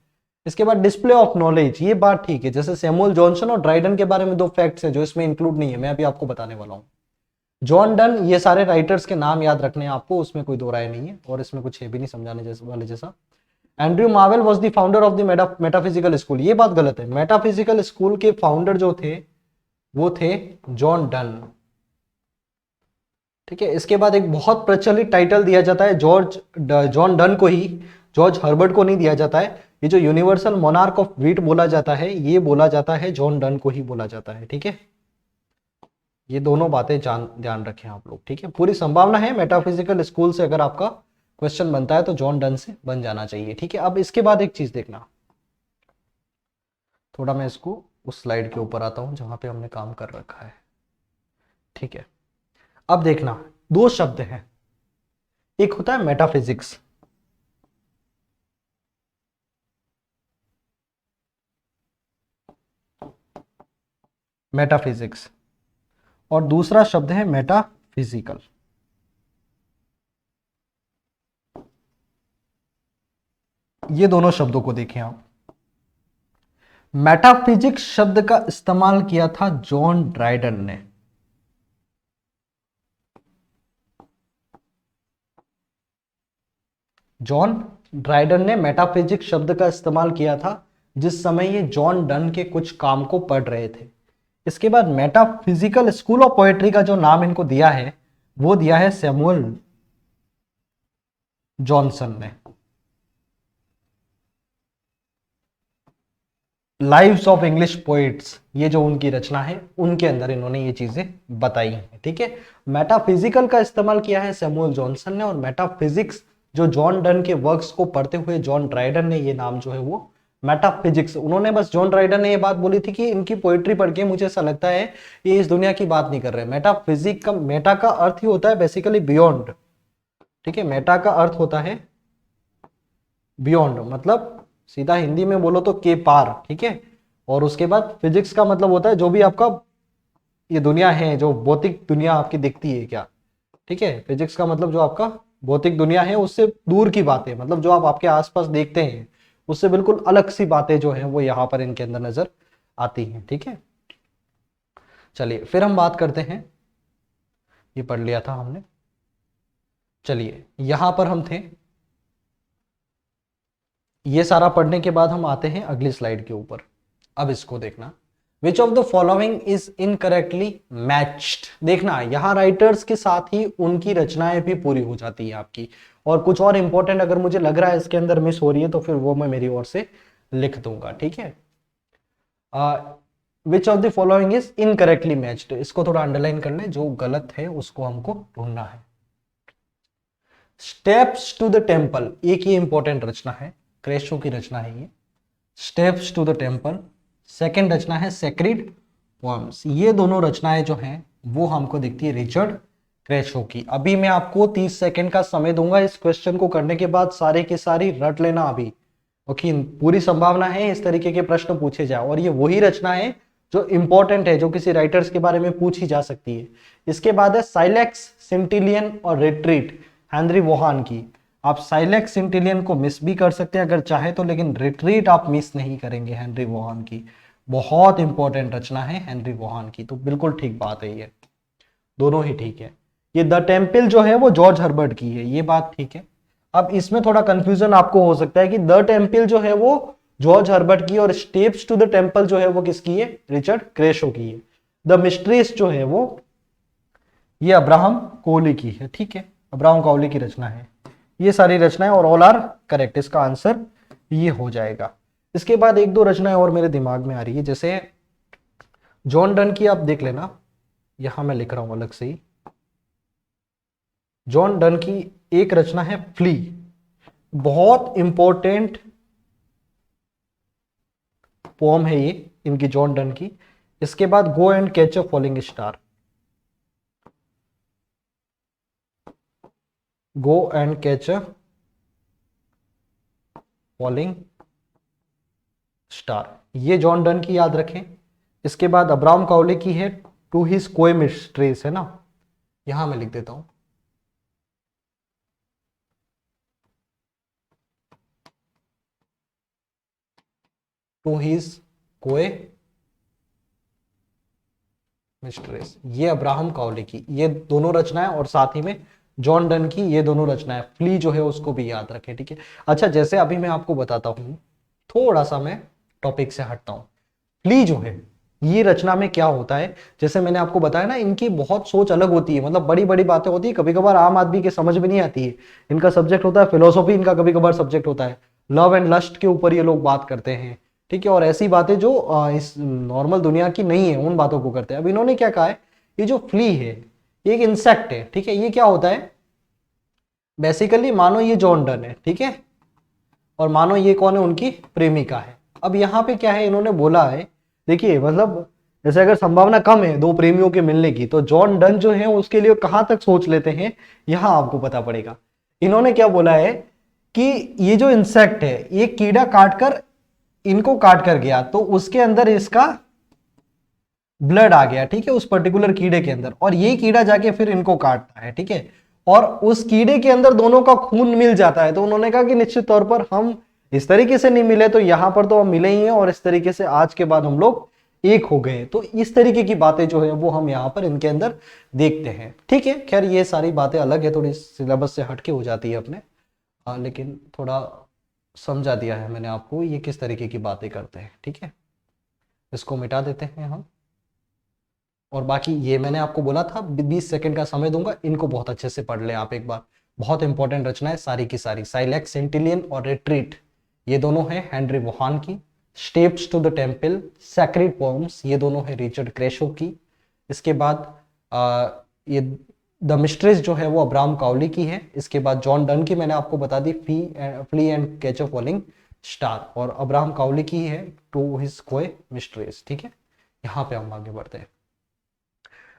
इसके बाद डिस्प्ले ऑफ नॉलेज, ये बात ठीक है। जैसे सैमुअल जॉनसन और ड्राइडन के बारे में 2 फैक्ट्स हैं जो इसमें इंक्लूड नहीं है, मैं अभी आपको बताने वाला हूँ। जॉन डन, ये सारे राइटर्स के नाम याद रखने हैं आपको, उसमें कोई दो राय नहीं है और इसमें कुछ है भी नहीं समझाने जैसे वाले जैसा। Andrew marvel was the founder of the metaphysical school, ये बात गलत है। मेटाफिजिकल स्कूल के फाउंडर जो थे वो थे जॉन डन, ठीक है। इसके बाद एक बहुत प्रचलित टाइटल दिया जाता है जॉन डन को ही, जॉर्ज हर्बर्ट को नहीं दिया जाता है। ये जो यूनिवर्सल मोनार्क ऑफ वीट बोला जाता है, ये बोला जाता है जॉन डन को ही बोला जाता है, ठीक है। ये दोनों बातें ध्यान रखें आप लोग, ठीक है। पूरी संभावना है मेटाफिजिकल स्कूल से अगर आपका क्वेश्चन बनता है तो जॉन डन से बन जाना चाहिए, ठीक है। अब इसके बाद एक चीज देखना, थोड़ा मैं इसको उस स्लाइड के ऊपर आता हूं जहां पे हमने काम कर रखा है, ठीक है। अब देखना 2 शब्द हैं, एक होता है मेटाफिजिक्स, मेटाफिजिक्स, और दूसरा शब्द है मेटाफिजिकल। ये दोनों शब्दों को देखें आप। मेटाफिजिक्स शब्द का इस्तेमाल किया था जॉन ड्राइडन ने। जॉन ड्राइडन ने मेटाफिजिक्स शब्द का इस्तेमाल किया था जिस समय ये जॉन डन के कुछ काम को पढ़ रहे थे। इसके बाद मेटाफिजिकल स्कूल ऑफ पोएट्री का जो नाम इनको दिया है वो दिया है सैमुअल जॉनसन ने। लाइव्स ऑफ इंग्लिश पोइट्स, ये जो उनकी रचना है उनके अंदर इन्होंने ये चीजें बताई हैं। ठीक है, मेटाफिजिकल का इस्तेमाल किया है सैमुअल जॉनसन ने, और मेटाफिजिक्स जो जॉन डन के वर्क्स को पढ़ते हुए जॉन ड्राइडन ने ये नाम जो है वो मेटाफिजिक्स, उन्होंने बस जॉन ड्राइडन ने ये बात बोली थी कि इनकी पोइट्री पढ़ के मुझे ऐसा लगता है ये इस दुनिया की बात नहीं कर रहे। मेटाफिजिक का मेटा का अर्थ ही होता है बेसिकली बियॉन्ड। ठीक है, मेटा का अर्थ होता है बियॉन्ड, मतलब सीधा हिंदी में बोलो तो के पार। ठीक है, और उसके बाद फिजिक्स का मतलब होता है जो भी आपका ये दुनिया है, जो भौतिक दुनिया आपकी दिखती है क्या। ठीक है, फिजिक्स का मतलब जो आपका भौतिक दुनिया है उससे दूर की बातें, मतलब जो आप आपके आसपास देखते हैं उससे बिल्कुल अलग सी बातें जो है वो यहाँ पर इनके अंदर नजर आती हैं। ठीक है, चलिए फिर हम बात करते हैं, ये पढ़ लिया था हमने। चलिए यहां पर हम थे, ये सारा पढ़ने के बाद हम आते हैं अगली स्लाइड के ऊपर। अब इसको देखना, विच of the following is incorrectly matched. देखना यहां राइटर्स के साथ ही उनकी रचनाएं भी पूरी हो जाती है आपकी, और कुछ और इंपॉर्टेंट अगर मुझे लग रहा है इसके अंदर मिस हो रही है तो फिर वो मैं मेरी ओर से लिख दूंगा। ठीक है, विच of the following is incorrectly matched, इसको थोड़ा अंडरलाइन कर ले, जो गलत है उसको हमको ढूंढना है। स्टेप्स टू द टेम्पल, एक ही इंपॉर्टेंट रचना है, क्रेशो की रचना है ये, steps to the temple. Second रचना है सेक्रेड पोएम्स। ये दोनों रचनाएं जो हैं वो हमको दिखती है रिचर्ड क्रेशो की। अभी मैं आपको 30 सेकंड का समय दूंगा, इस क्वेश्चन को करने के बाद सारे की सारी रट लेना अभी, ओके। पूरी संभावना है इस तरीके के प्रश्न पूछे जाए, और ये वही रचना है जो इंपॉर्टेंट है, जो किसी राइटर्स के बारे में पूछी जा सकती है। इसके बाद है साइलेक्स, सिंटिलियन और रिट्रीट, हेनरी वोहान की। आप साइलेक्स सिंटिलियन को मिस भी कर सकते हैं अगर चाहे तो, लेकिन रिट्रीट आप मिस नहीं करेंगे हेनरी वोहान की। बहुत इंपॉर्टेंट रचना है हेनरी वोहान की, तो बिल्कुल ठीक बात है, ये दोनों ही ठीक है। ये द टेम्पल जो है वो जॉर्ज हर्बर्ट की है, ये बात ठीक है। अब इसमें थोड़ा कंफ्यूजन आपको हो सकता है कि द टेम्पल जो है वो जॉर्ज हर्बर्ट की, और स्टेप्स टू द टेम्पल जो है वो किसकी है, रिचर्ड क्रेशो की है। द मिस्ट्रीज जो है वो ये अब्राहम कोहली की है। ठीक है, अब्राहम कोहली की रचना है। ये सारी रचनाएं और ऑल आर करेक्ट, इसका आंसर ये हो जाएगा। इसके बाद एक दो रचनाएं और मेरे दिमाग में आ रही है, जैसे जॉन डन की आप देख लेना, यहां मैं लिख रहा हूं अलग से ही। जॉन डन की एक रचना है फ्ली, बहुत इंपॉर्टेंट पोम है ये इनकी, जॉन डन की। इसके बाद go and catch a falling star, go and catch a falling star, ये जॉन डन की याद रखें। इसके बाद अब्राहम कोहली की है टू हिज कोई मिस्ट्रेस, है ना, यहां मैं लिख देता हूं टू हिज कोई मिस्ट्रेस, ये अब्राहम कोहली की ये दोनों रचनाएं, और साथ ही में जॉन डन की ये दोनों रचनाएं। फ्ली जो है उसको भी याद रखें। ठीक है, अच्छा जैसे अभी मैं आपको बताता हूं, थोड़ा सा मैं टॉपिक से हटता हूं। फ्ली जो है ये रचना में क्या होता है, जैसे मैंने आपको बताया ना, इनकी बहुत सोच अलग होती है, मतलब बड़ी बड़ी बातें होती है, कभी कभार आम आदमी के समझ में नहीं आती है। इनका सब्जेक्ट होता है फिलोसॉफी, इनका कभी कभार सब्जेक्ट होता है लव एंड लस्ट के ऊपर ये लोग बात करते हैं। ठीक है, और ऐसी बातें जो इस नॉर्मल दुनिया की नहीं है उन बातों को करते हैं। अब इन्होंने क्या कहा है, ये जो फ्ली है ये एक इंसेक्ट है। ठीक है, ये क्या होता है, बेसिकली मानो ये जॉन डन है, ठीक है, और मानो ये कौन है, उनकी प्रेमिका है। अब यहाँ पे क्या है, इन्होंने बोला है, देखिए मतलब जैसे अगर संभावना कम है दो प्रेमियों के मिलने की, तो जॉन डन जो है उसके लिए कहां तक सोच लेते हैं यहां आपको पता पड़ेगा। इन्होंने क्या बोला है कि ये जो इंसेक्ट है ये कीड़ा काटकर इनको काट कर गया, तो उसके अंदर इसका ब्लड आ गया, ठीक है, उस पर्टिकुलर कीड़े के अंदर, और ये कीड़ा जाके फिर इनको काटता है। ठीक है, और उस कीड़े के अंदर दोनों का खून मिल जाता है। तो उन्होंने कहा कि निश्चित तौर पर हम इस तरीके से नहीं मिले तो यहां पर तो हम मिले ही हैं, और इस तरीके से आज के बाद हम लोग एक हो गए। तो इस तरीके की बातें जो है वो हम यहाँ पर इनके अंदर देखते हैं। ठीक है, खैर ये सारी बातें अलग है, थोड़ी सिलेबस से हटके हो जाती है अपने, लेकिन थोड़ा समझा दिया है मैंने आपको ये किस तरीके की बातें करते हैं। ठीक है, इसको मिटा देते हैं हम, और बाकी ये मैंने आपको बोला था 20 सेकंड का समय दूंगा, इनको बहुत अच्छे से पढ़ लें आप एक बार। बहुत इंपॉर्टेंट रचना है सारी की सारी। साइलेक्स सेंटिलियन और रिट्रीट ये दोनों हैं हेनरी वोहान की। Steps to the temple, sacred poems ये दोनों है रिचर्ड क्रेशो की। इसके बाद ये द मिस्ट्रेस जो है वो अब्राहम काउली की है। इसके बाद जॉन डन की मैंने आपको बता दी, flea and catch a falling star, और अब्राहम काउली की है टू हिज कोय मिस्ट्रेस। ठीक है, यहाँ पे हम आगे बढ़ते हैं।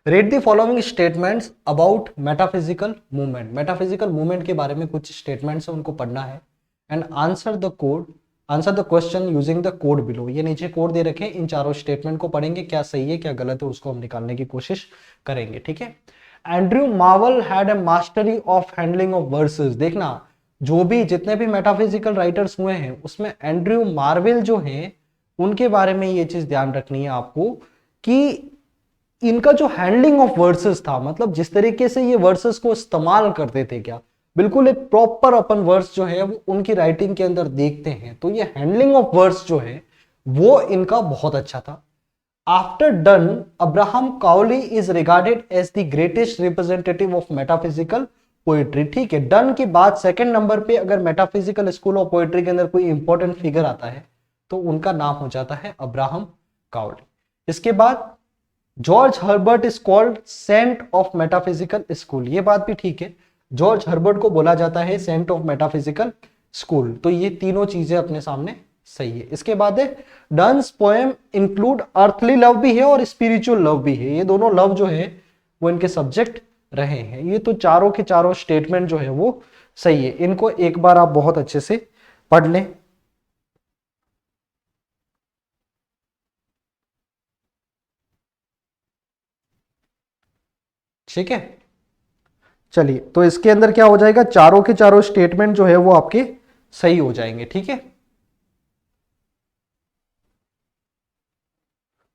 Read the following statements about metaphysical movement. Metaphysical movement के बारे में कुछ स्टेटमेंट्स है, उनको पढ़ना है। And answer the question using the code below. ये नीचे कोड दे रखे, इन चारों स्टेटमेंट को पढ़ेंगे, क्या सही है क्या गलत है उसको हम निकालने की कोशिश करेंगे। ठीक है, Andrew Marvel had a mastery of handling of versus. देखना, जो भी जितने भी मेटाफिजिकल राइटर्स हुए हैं उसमें एंड्रयू मार्वल जो है उनके बारे में ये चीज ध्यान रखनी है आपको कि इनका जो हैंडलिंग ऑफ वर्सेस था, मतलब जिस तरीके से ये वर्सेस को इस्तेमाल करते थे, क्या बिल्कुल एक प्रॉपर अपन वर्स जो है वो उनकी राइटिंग के अंदर देखते हैं, तो ये हैंडलिंग ऑफ वर्स जो है वो इनका बहुत अच्छा था। After Donne, Abraham Cowley is regarded as the greatest representative of metaphysical poetry. ठीक है, डन के बाद सेकंड नंबर पे अगर मेटाफिजिकल स्कूल ऑफ पोएट्री के अंदर कोई इंपॉर्टेंट फिगर आता है तो उनका नाम हो जाता है अब्राहम काउली। इसके बाद George Herbert is called saint of metaphysical school. ये बात भी ठीक है, जॉर्ज हर्बर्ट को बोला जाता है सेंट ऑफ मेटाफिजिकल स्कूल। तो ये तीनों चीजें अपने सामने सही है। इसके बाद है डन्स पोएम इंक्लूड अर्थली लव भी है और स्पिरिचुअल लव भी है। ये दोनों लव जो है वो इनके सब्जेक्ट रहे हैं। ये तो चारों के चारों स्टेटमेंट जो है वो सही है। इनको एक बार आप बहुत अच्छे से पढ़ लें। ठीक है, चलिए, तो इसके अंदर क्या हो जाएगा, चारों के चारों स्टेटमेंट जो है वो आपके सही हो जाएंगे। ठीक है,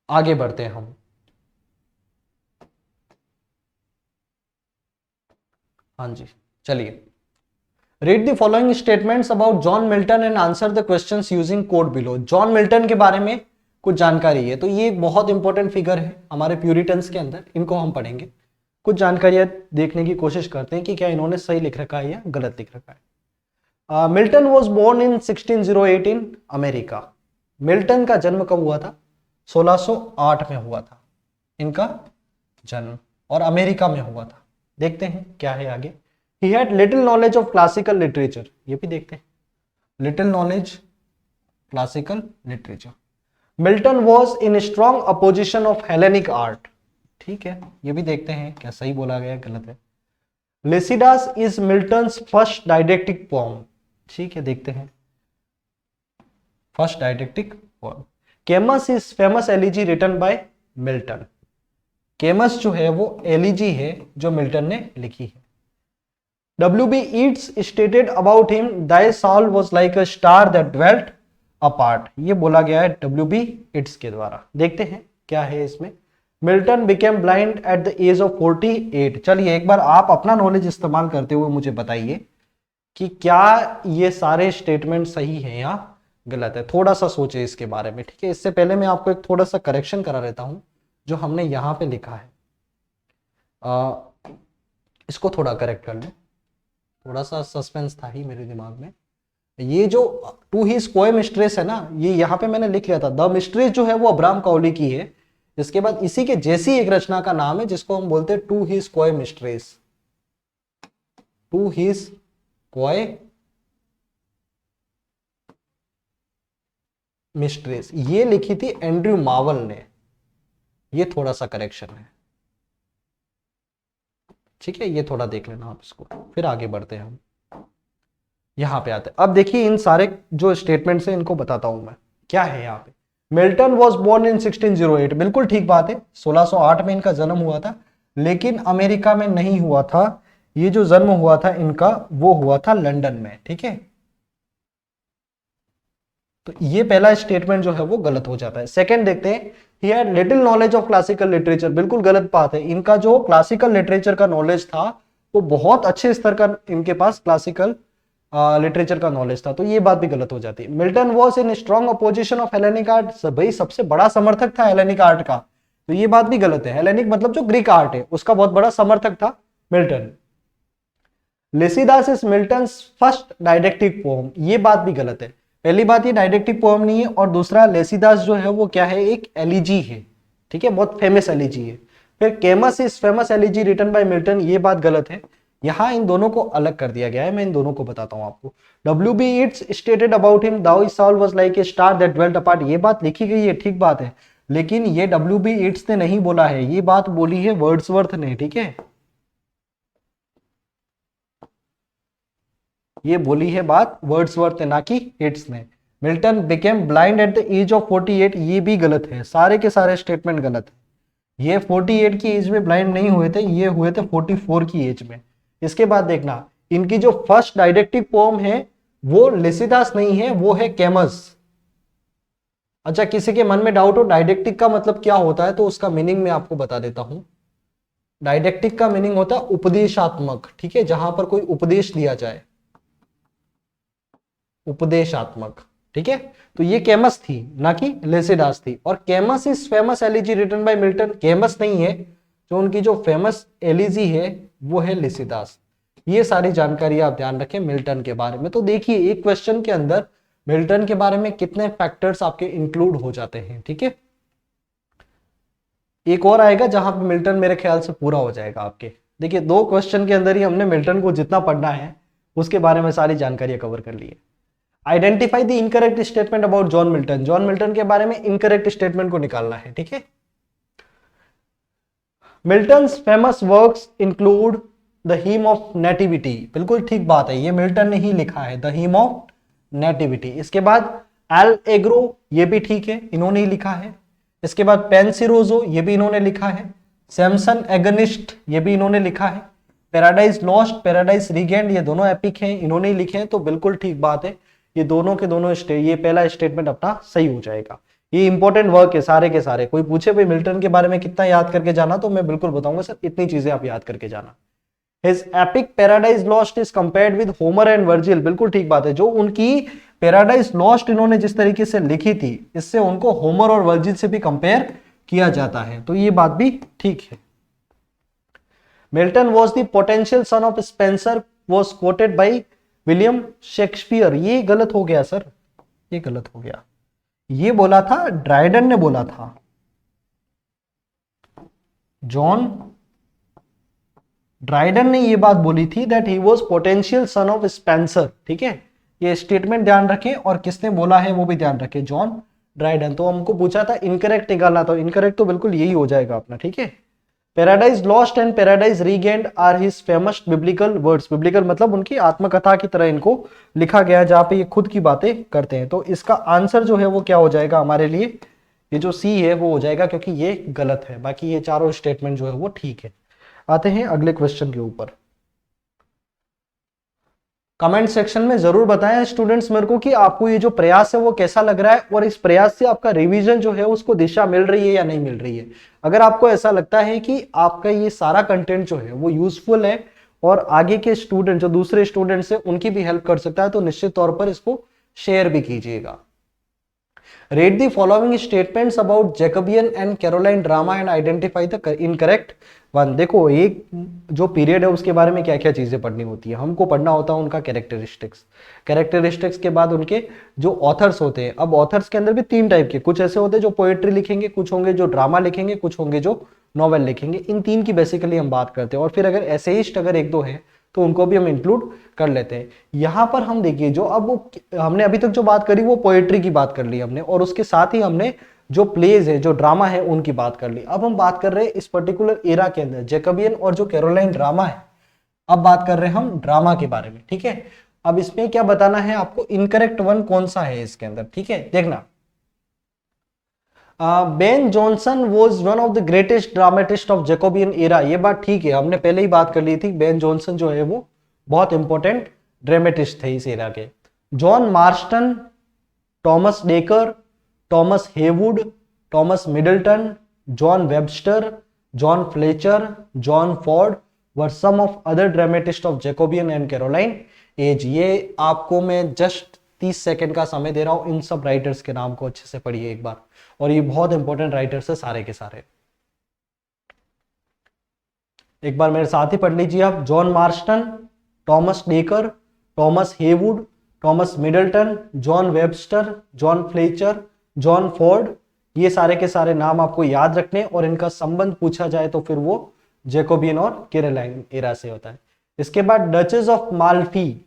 आगे बढ़ते हैं हम। हाँ जी, चलिए। Read the following statements about John Milton and answer the questions using code below. John Milton के बारे में कुछ जानकारी है, तो ये बहुत इंपॉर्टेंट फिगर है हमारे प्यूरिटन्स के अंदर, इनको हम पढ़ेंगे। कुछ जानकारियां देखने की कोशिश करते हैं कि क्या इन्होंने सही लिख रखा है या गलत लिख रखा है। Milton was born in 1608 in America. Milton का जन्म कब हुआ था? 1608 में हुआ था इनका जन्म, और अमेरिका में हुआ था। देखते हैं क्या है आगे। He had little knowledge of classical literature. ये भी देखते हैं, little knowledge classical literature. Milton was in strong opposition of Hellenic art. ठीक है, ये भी देखते हैं क्या सही बोला गया गलत है। Lycidas is Milton's first didactic poem. ठीक है, देखते हैं first didactic poem. Camus is famous elegy written by Milton. Camus जो है वो elegy है जो मिल्टन ने लिखी है। W.B. Yeats stated about him, thy soul was like a star that dwelt apart. ये बोला गया है W.B. Yeats के द्वारा। देखते हैं क्या है इसमें। Milton became blind at the age of 48. चलिए एक बार आप अपना नॉलेज इस्तेमाल करते हुए मुझे बताइए कि क्या ये सारे स्टेटमेंट सही है या गलत है। थोड़ा सा सोचे इसके बारे में। ठीक है, इससे पहले मैं आपको एक थोड़ा सा करेक्शन करा रहता हूं जो हमने यहां पे लिखा है। इसको थोड़ा करेक्ट कर लें, थोड़ा सा सस्पेंस था ही मेरे दिमाग में। ये जो टू हिज कोय मिस्ट्रेस है ना, ये यहाँ पे मैंने लिख लिया था। द मिस्ट्रेस जो है वो अब्राहम काउली की है। इसके बाद इसी के जैसी एक रचना का नाम है जिसको हम बोलते हैं टू हिज कोय मिस्ट्रेस। टू हिज कोय मिस्ट्रेस ये लिखी थी एंड्रयू मार्वल ने। ये थोड़ा सा करेक्शन है। ठीक है, ये थोड़ा देख लेना आप इसको, फिर आगे बढ़ते हैं हम। यहां पे आते हैं। अब देखिए इन सारे जो स्टेटमेंट्स हैं इनको बताता हूं मैं क्या है यहाँ पे। मिल्टन वॉज बोर्न इन 1608, बिल्कुल ठीक बात है, 1608 में इनका जन्म हुआ था, लेकिन अमेरिका में नहीं हुआ था। ये जो जन्म हुआ था इनका वो हुआ था लंदन में। ठीक है, तो ये पहला स्टेटमेंट जो है वो गलत हो जाता है। सेकंड देखते हैं, he had little knowledge of classical literature, बिल्कुल गलत बात है। इनका जो क्लासिकल लिटरेचर का नॉलेज था वो बहुत अच्छे स्तर का इनके पास क्लासिकल लिटरेचर का नॉलेज था, तो ये बात भी गलत हो जाती है। Milton was in strong opposition of Hellenic art, भाई सबसे बड़ा समर्थक था हेलेनिक आर्ट का, तो ये बात भी गलत है। हेलेनिक मतलब जो ग्रीक आर्ट है उसका बहुत बड़ा समर्थक था Milton. Lycidas is Milton's first didactic poem, ये बात भी गलत है। पहली बात ये डायडेक्टिक पोएम नहीं है, और दूसरा लेसिदास जो है वो क्या है, एक एलिजी है, ठीक है, बहुत फेमस एलिजी है। फिर Comus is famous elegy written by Milton, ये बात गलत है। यहां इन दोनों को अलग कर दिया गया है, मैं इन दोनों को बताता हूं आपको। W.B. Yeats stated about him thou soul was like a star that dwelt apart, ये बात लिखी गई है, ठीक बात है, लेकिन ये W.B. Yeats ने नहीं बोला है, ये बात बोली है वर्ड्सवर्थ ने, ठीक है, ये बोली है बात वर्ड्सवर्थ ने, ना कि ईट्स ने। Milton became blind at the age of 48, ये भी गलत है, सारे के सारे स्टेटमेंट गलत है। ये 48 की एज में ब्लाइंड नहीं हुए थे, ये हुए थे 44 की एज में। इसके बाद देखना, इनकी जो फर्स्ट डायडेक्टिक पोएम है वो लिसिदास नहीं है, वो है केमस। अच्छा, किसी के मन में डाउट हो डायडेक्टिक का मतलब क्या होता है, तो उसका मीनिंग मैं आपको बता देता हूं। डायडेक्टिक का मीनिंग होता है उपदेशात्मक, ठीक है, जहां पर कोई उपदेश दिया जाए, उपदेशात्मक, ठीक है। तो ये केमस थी, ना कि लेसिडास थी। और केमस is famous elegy written by Milton, केमस नहीं है, जो उनकी जो फेमस एलिजी है वो है लिसिदास। ये सारी जानकारी आप ध्यान रखें मिल्टन के बारे में। तो देखिए एक क्वेश्चन के अंदर मिल्टन के बारे में कितने फैक्टर्स आपके इंक्लूड हो जाते हैं, ठीक है। एक और आएगा जहां पे मिल्टन मेरे ख्याल से पूरा हो जाएगा आपके। देखिए 2 क्वेश्चन के अंदर ही हमने मिल्टन को जितना पढ़ना है उसके बारे में सारी जानकारियां कवर कर ली है। Identify the incorrect statement about John Milton, John Milton के बारे में इनकरेक्ट स्टेटमेंट को निकालना है, ठीक है। Milton's famous works include the him of nativity, बिल्कुल ठीक बात है, ये मिल्टन ने ही लिखा है, द हिम ऑफ नेटिविटी। इसके बाद एल एग्रो, ये भी ठीक है, इन्होंने ही लिखा है। इसके बाद पेंसिरोजो, ये भी इन्होंने लिखा है। सैमसन एगनिस्ट, ये भी इन्होंने लिखा है। पैराडाइज लॉस्ट, पैराडाइज रीगेंड, ये दोनों एपिक हैं, इन्होंने ही लिखे हैं, तो बिल्कुल ठीक बात है, ये दोनों के दोनों ये पहला स्टेटमेंट अपना सही हो जाएगा। ये इंपॉर्टेंट वर्क है सारे के सारे। कोई पूछे भाई मिल्टन के बारे में कितना याद करके जाना, तो मैं बिल्कुल बताऊंगा सर इतनी चीजें आप याद करके जाना। His epic Paradise Lost is compared with Homer and Virgil, बिल्कुल ठीक बात है, जो उनकी Paradise Lost इन्होंने जिस तरीके से लिखी थी, इससे उनको होमर और वर्जिल से भी कंपेयर किया जाता है, तो ये बात भी ठीक है। Milton was the potential son of Spencer was quoted by William Shakespeare, ये गलत हो गया सर, ये गलत हो गया, ये बोला था ड्राइडन ने बोला था, जॉन ड्राइडन ने ये बात बोली थी that he was potential son of Spencer, ठीक है, ये स्टेटमेंट ध्यान रखें, और किसने बोला है वो भी ध्यान रखें, जॉन ड्राइडन। तो हमको पूछा था इनकरेक्ट निकालना, तो इनकरेक्ट तो बिल्कुल यही हो जाएगा अपना, ठीक है। Paradise Lost and Paradise Regained are his famous biblical words, biblical मतलब उनकी आत्मकथा की तरह इनको लिखा गया, जहां पे ये खुद की बातें करते हैं। तो इसका आंसर जो है वो क्या हो जाएगा हमारे लिए, ये जो सी है वो हो जाएगा, क्योंकि ये गलत है, बाकी ये चारों स्टेटमेंट जो है वो ठीक है। आते हैं अगले क्वेश्चन के ऊपर। कमेंट सेक्शन में जरूर बताएं स्टूडेंट्स मेरे को कि आपको ये जो प्रयास है वो कैसा लग रहा है, और इस प्रयास से आपका रिवीजन जो है उसको दिशा मिल रही है या नहीं मिल रही है। अगर आपको ऐसा लगता है कि आपका ये सारा कंटेंट जो है वो यूजफुल है और आगे के स्टूडेंट जो दूसरे स्टूडेंट्स हैं उनकी भी हेल्प कर सकता है, तो निश्चित तौर पर इसको शेयर भी कीजिएगा। Read the following statements about Jacobean and Caroline drama and identify the incorrect one। देखो एक जो पीरियड है उसके बारे में क्या क्या चीजें पढ़नी होती है, हमको पढ़ना होता है उनका कैरेक्टरिस्टिक्स, कैरेक्टरिस्टिक्स के बाद उनके जो ऑथर्स होते हैं। अब ऑथर्स के अंदर भी 3 टाइप के, कुछ ऐसे होते हैं जो पोएट्री लिखेंगे, कुछ होंगे जो ड्रामा लिखेंगे, कुछ होंगे जो नॉवेल लिखेंगे। इन 3 की बेसिकली हम बात करते हैं, और फिर अगर एसेइस्ट अगर 1-2 है तो उनको भी हम इंक्लूड कर लेते हैं। यहां पर हम देखिए जो अब हमने अभी तक जो बात करी वो पोएट्री की बात कर ली हमने, और उसके साथ ही हमने जो प्लेज है जो ड्रामा है उनकी बात कर ली। अब हम बात कर रहे हैं इस पर्टिकुलर एरा के अंदर जैकबियन और जो कैरोलाइन ड्रामा है, अब बात कर रहे हैं हम ड्रामा के बारे में, ठीक है। अब इसमें क्या बताना है आपको, इनकरेक्ट वन कौन सा है इसके अंदर, ठीक है। देखना, Ben Jonson was one of the greatest dramatist of Jacobean era, ये बात ठीक है, हमने पहले ही बात कर ली थी। बेन जॉनसन जो है वो बहुत इंपॉर्टेंट ड्रामेटिस्ट थे इस एरा के। John Marston Thomas Dekker, Thomas Heywood, Thomas Middleton, John Webster, John Fletcher, John Ford were some of other dramatist of Jacobean and Caroline age. ये आपको मैं जस्ट 30 सेकंड का समय दे रहा हूं, इन सब राइटर्स के नाम को अच्छे से पढ़िए एक बार, और ये बहुत इंपॉर्टेंट राइटर्स है सारे के सारे। एक बार मेरे साथ ही पढ़ लीजिए आप। John Marston, Thomas Dekker, Thomas Heywood, Thomas Middleton, John Webster, John Fletcher, John Ford, ये सारे के सारे नाम आपको याद रखने, और इनका संबंध पूछा जाए तो फिर वो जैकोबियन और कैरोलाइन एरा से होता है। इसके बाद Duchess of Malfi,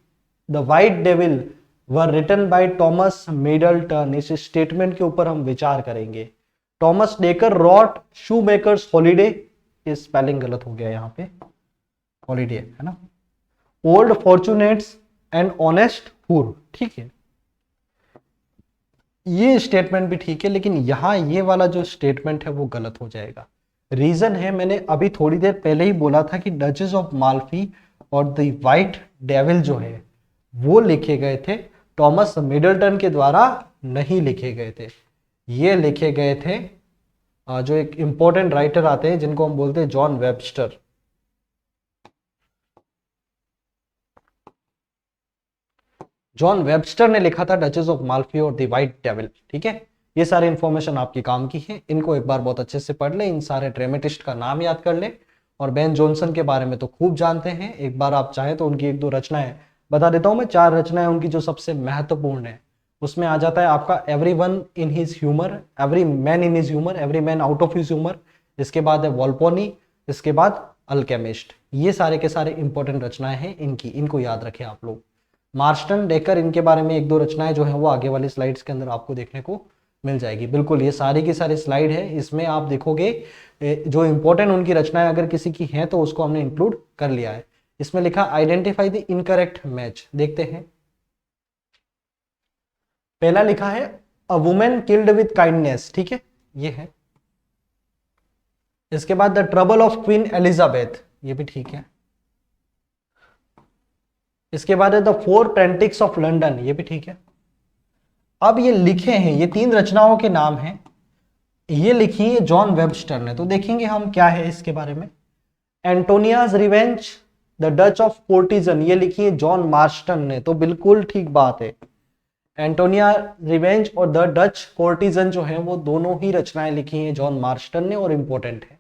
the White Devil were written by Thomas Middleton. इस स्टेटमेंट के ऊपर हम विचार करेंगे। Thomas Dekker wrote shoe makers holiday, ये स्पेलिंग गलत हो गया यहाँ पे, हॉलीडे है ना। Old Fortunatus and honest whore, ठीक है, ये स्टेटमेंट भी ठीक है, लेकिन यहां ये वाला जो स्टेटमेंट है वो गलत हो जाएगा। रीजन है, मैंने अभी थोड़ी देर पहले ही बोला था कि डचेस ऑफ माल्फी और द वाइट डेविल जो है वो लिखे गए थे टॉमस मिडल्टन के द्वारा, नहीं लिखे गए थे। ये लिखे गए थे जो एक इंपॉर्टेंट राइटर आते हैं जिनको हम बोलते हैं जॉन वेबस्टर। जॉन वेबस्टर ने लिखा था डचेस ऑफ माल्फी और द वाइट डेविल, ठीक है। ये सारी इंफॉर्मेशन आपके काम की है, इनको एक बार बहुत अच्छे से पढ़ ले, इन सारे ड्रामेटिस्ट का नाम याद कर ले, और बेन जॉनसन के बारे में तो खूब जानते हैं। एक बार आप चाहें तो उनकी एक दो रचनाएं बता देता हूं मैं, 4 रचनाएं उनकी जो सबसे महत्वपूर्ण है। उसमें आ जाता है आपका every one in his humour, every man in his humour, every man out of his humour. इसके बाद है वॉल्पोनी, इसके बाद अल्केमिस्ट। ये सारे के सारे इंपॉर्टेंट रचनाएं हैं इनकी, इनको याद रखें आप लोग। मार्स्टन डेकर, इनके बारे में एक दो रचनाएं जो है वो आगे वाली स्लाइड्स के अंदर आपको देखने को मिल जाएगी। बिल्कुल ये सारी की सारी स्लाइड है, इसमें आप देखोगे जो इंपॉर्टेंट उनकी रचनाएं अगर किसी की हैं तो उसको हमने इंक्लूड कर लिया है। इसमें लिखा आइडेंटिफाई द इनकरेक्ट मैच, देखते हैं। पहला लिखा है a women killed with kindness, ठीक है, ये है। इसके बाद the trouble of queen Elizabeth, ये भी ठीक है। इसके बाद है द 4 पेंटिक्स ऑफ लंदन, ये भी ठीक है। अब ये लिखे हैं, ये 3 रचनाओं के नाम हैं, ये लिखी है जॉन वेबस्टर ने। तो देखेंगे हम क्या है इसके बारे में। एंटोनियाज रिवेंज, द डच ऑफ कोर्टिजन, ये लिखी है जॉन मार्स्टन ने, तो बिल्कुल ठीक बात है। एंटोनिया रिवेंज और द डच कोर्टिजन जो है वो दोनों ही रचनाएं लिखी हैं जॉन मार्स्टन ने, और इंपॉर्टेंट है।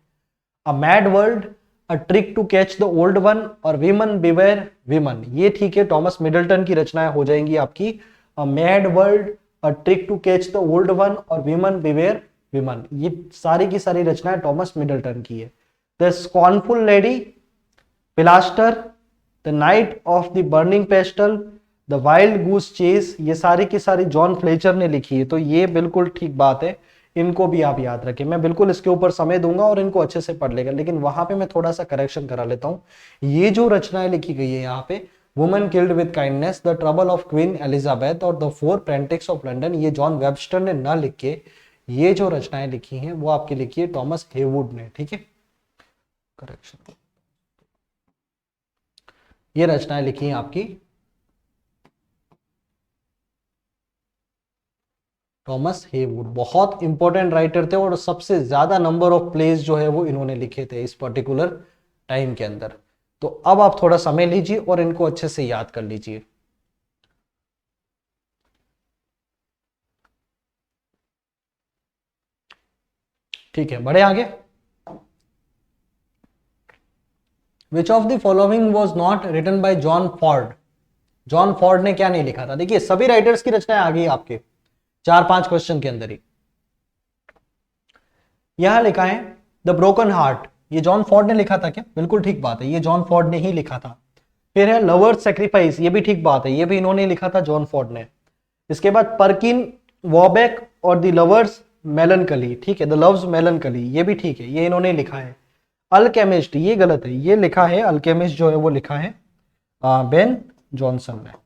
A mad world, a trick to catch the old one, और विमन बिवेयर विमन, ये ठीक है, टॉमस मिडल्टन की रचनाएं हो जाएंगी आपकी। A mad world, a trick to catch the old one, और विमन बिवेयर विमन, ये सारी की सारी रचनाएं टॉमस मिडल्टन की है। The scornful lady, Philaster, the knight of the burning pestle, the wild goose chase, ये सारी की सारी जॉन फ्लेचर ने लिखी है। तो ये बिल्कुल ठीक बात है, इनको भी आप याद रखें। मैं बिल्कुल इसके ऊपर समय दूंगा और इनको अच्छे से पढ़ लेगा, लेकिन वहां पे मैं थोड़ा सा करेक्शन करा लेता हूं। ये जो रचनाएं लिखी गई है यहाँ पे, women killed with kindness, the trouble of queen Elizabeth और द 4 पेंटिक्स ऑफ लंदन, ये जॉन वेबस्टर ने ना लिख के ये जो रचनाएं लिखी हैं वो आपकी लिखी है टॉमस हेवुड ने, ठीक है। करेक्शन, ये रचनाएं लिखी हैं आपकी टॉमस हेवुड। बहुत इंपॉर्टेंट राइटर थे और सबसे ज्यादा नंबर ऑफ प्लेज जो है वो इन्होंने लिखे थे इस पर्टिकुलर टाइम के अंदर। तो अब आप थोड़ा समय लीजिए और इनको अच्छे से याद कर लीजिए। ठीक है, बढ़े आगे। Which of the following was not written by John Ford. John Ford ने क्या नहीं लिखा था? देखिए सभी राइटर्स की रचनाएं आ गई आपके 4-5 क्वेश्चन के अंदर ही। यहां लिखा है द ब्रोकन हार्ट, ये जॉन फॉर्ड ने लिखा था क्या? बिल्कुल ठीक बात है, ये जॉन फॉर्ड ने ही लिखा था। फिर है लवर्स सेक्रीफाइस, ये भी ठीक बात है, ये भी इन्होंने लिखा था जॉन फॉर्ड ने। इसके बाद परकिन वॉबेक और द लवर्स मेलनकली, ठीक है, द लव्स मेलनकली, ये भी ठीक है, ये इन्होंने लिखा है। अल्केमिस्ट, ये गलत है, ये लिखा है अल्केमिस्ट जो है वो लिखा है बेन जॉनसन ने।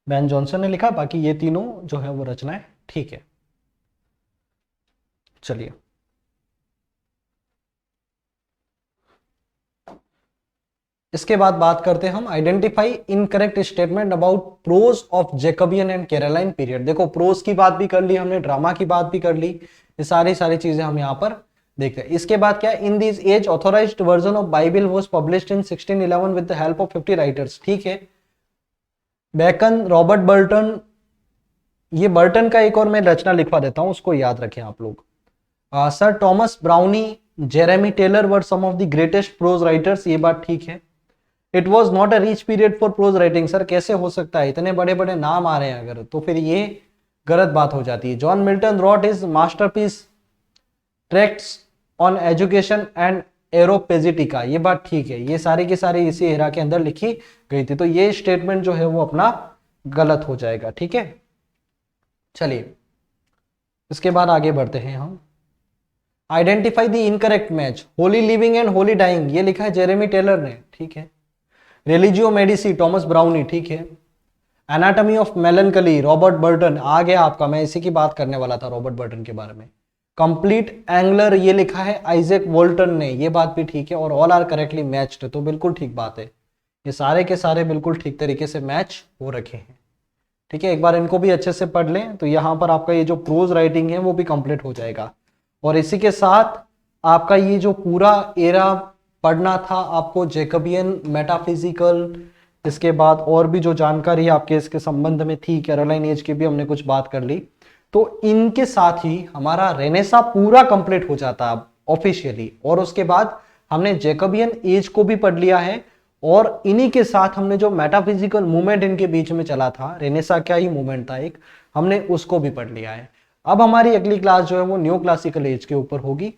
बेन जॉनसन ने लिखा, बाकी ये तीनों जो है वो रचनाएं ठीक है। चलिए इसके बाद बात करते हैं हम identify incorrect statement about prose of Jacobean and Caroline period. देखो प्रोज की बात भी कर ली हमने, ड्रामा की बात भी कर ली, ये सारी चीजें हम यहाँ पर देखते हैं। इसके बाद क्या, in this age authorised version of Bible was published in 1611 with the help of 50 writers. ठीक है, बेकन, रॉबर्ट बर्टन, ये बर्टन का एक और मैं रचना लिखवा देता हूं, उसको याद रखें आप लोग। Sir Thomas Browne, Jeremy Taylor were some of the greatest prose writers, ये बात ठीक है। It was not a rich period for prose writing. Sir कैसे हो सकता है, इतने बड़े बड़े नाम आ रहे हैं अगर, तो फिर ये गलत बात हो जाती है। John Milton wrote is masterpiece tracts on education and Areopagitica, ये बात ठीक है, ये सारी की सारी इसी एरा के अंदर लिखी गई थी, तो ये स्टेटमेंट जो है वो अपना गलत हो जाएगा। ठीक है, चलिए इसके बाद आगे बढ़ते हैं हम। Identify the incorrect match, holy living and holy dying, ये लिखा है जेरेमी टेलर ने। ठीक है, रिलीजियो मेडिसी, टॉमस ब्राउनी। ठीक है, anatomy of melancholy, Robert Burton, आ गया आपका, मैं इसी की बात करने वाला था रॉबर्ट बर्टन के बारे में। कंप्लीट एंगलर, ये लिखा है आइजैक वोल्टन ने, ये बात भी ठीक है, और ऑल आर करेक्टली मैच्ड, तो बिल्कुल ठीक बात है, ये सारे के सारे बिल्कुल ठीक तरीके से मैच हो रखे हैं। ठीक है, एक बार इनको भी अच्छे से पढ़ लें तो यहाँ पर आपका ये जो प्रोज राइटिंग है वो भी कंप्लीट हो जाएगा। और इसी के साथ आपका ये जो पूरा एरा पढ़ना था आपको, जैकबियन, मेटाफिजिकल, इसके बाद और भी जो जानकारी आपके इसके संबंध में थी, कैरोलाइन एज की भी हमने कुछ बात कर ली, तो इनके साथ ही हमारा रेनेसा पूरा कंप्लीट हो जाता है ऑफिशियली। और उसके बाद हमने जैकबियन एज को भी पढ़ लिया है, और इन्हीं के साथ हमने जो मेटाफिजिकल मूवमेंट इनके बीच में चला था, रेनेसा क्या ही मूवमेंट था एक, हमने उसको भी पढ़ लिया है। अब हमारी अगली क्लास जो है वो न्यू क्लासिकल एज के ऊपर होगी।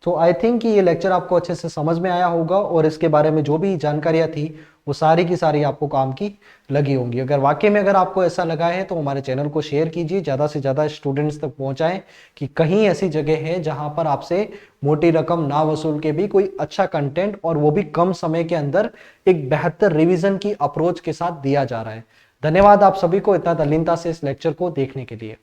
तो आई थिंक कि ये लेक्चर आपको अच्छे से समझ में आया होगा, और इसके बारे में जो भी जानकारियां थी वो सारी की सारी आपको काम की लगी होंगी। अगर वाकई में अगर आपको ऐसा लगा है तो हमारे चैनल को शेयर कीजिए, ज़्यादा से ज़्यादा स्टूडेंट्स तक पहुंचाएं कि कहीं ऐसी जगह है जहां पर आपसे मोटी रकम ना वसूल के भी कोई अच्छा कंटेंट, और वो भी कम समय के अंदर एक बेहतर रिविजन की अप्रोच के साथ दिया जा रहा है। धन्यवाद आप सभी को इतना तल्लीनता से इस लेक्चर को देखने के लिए।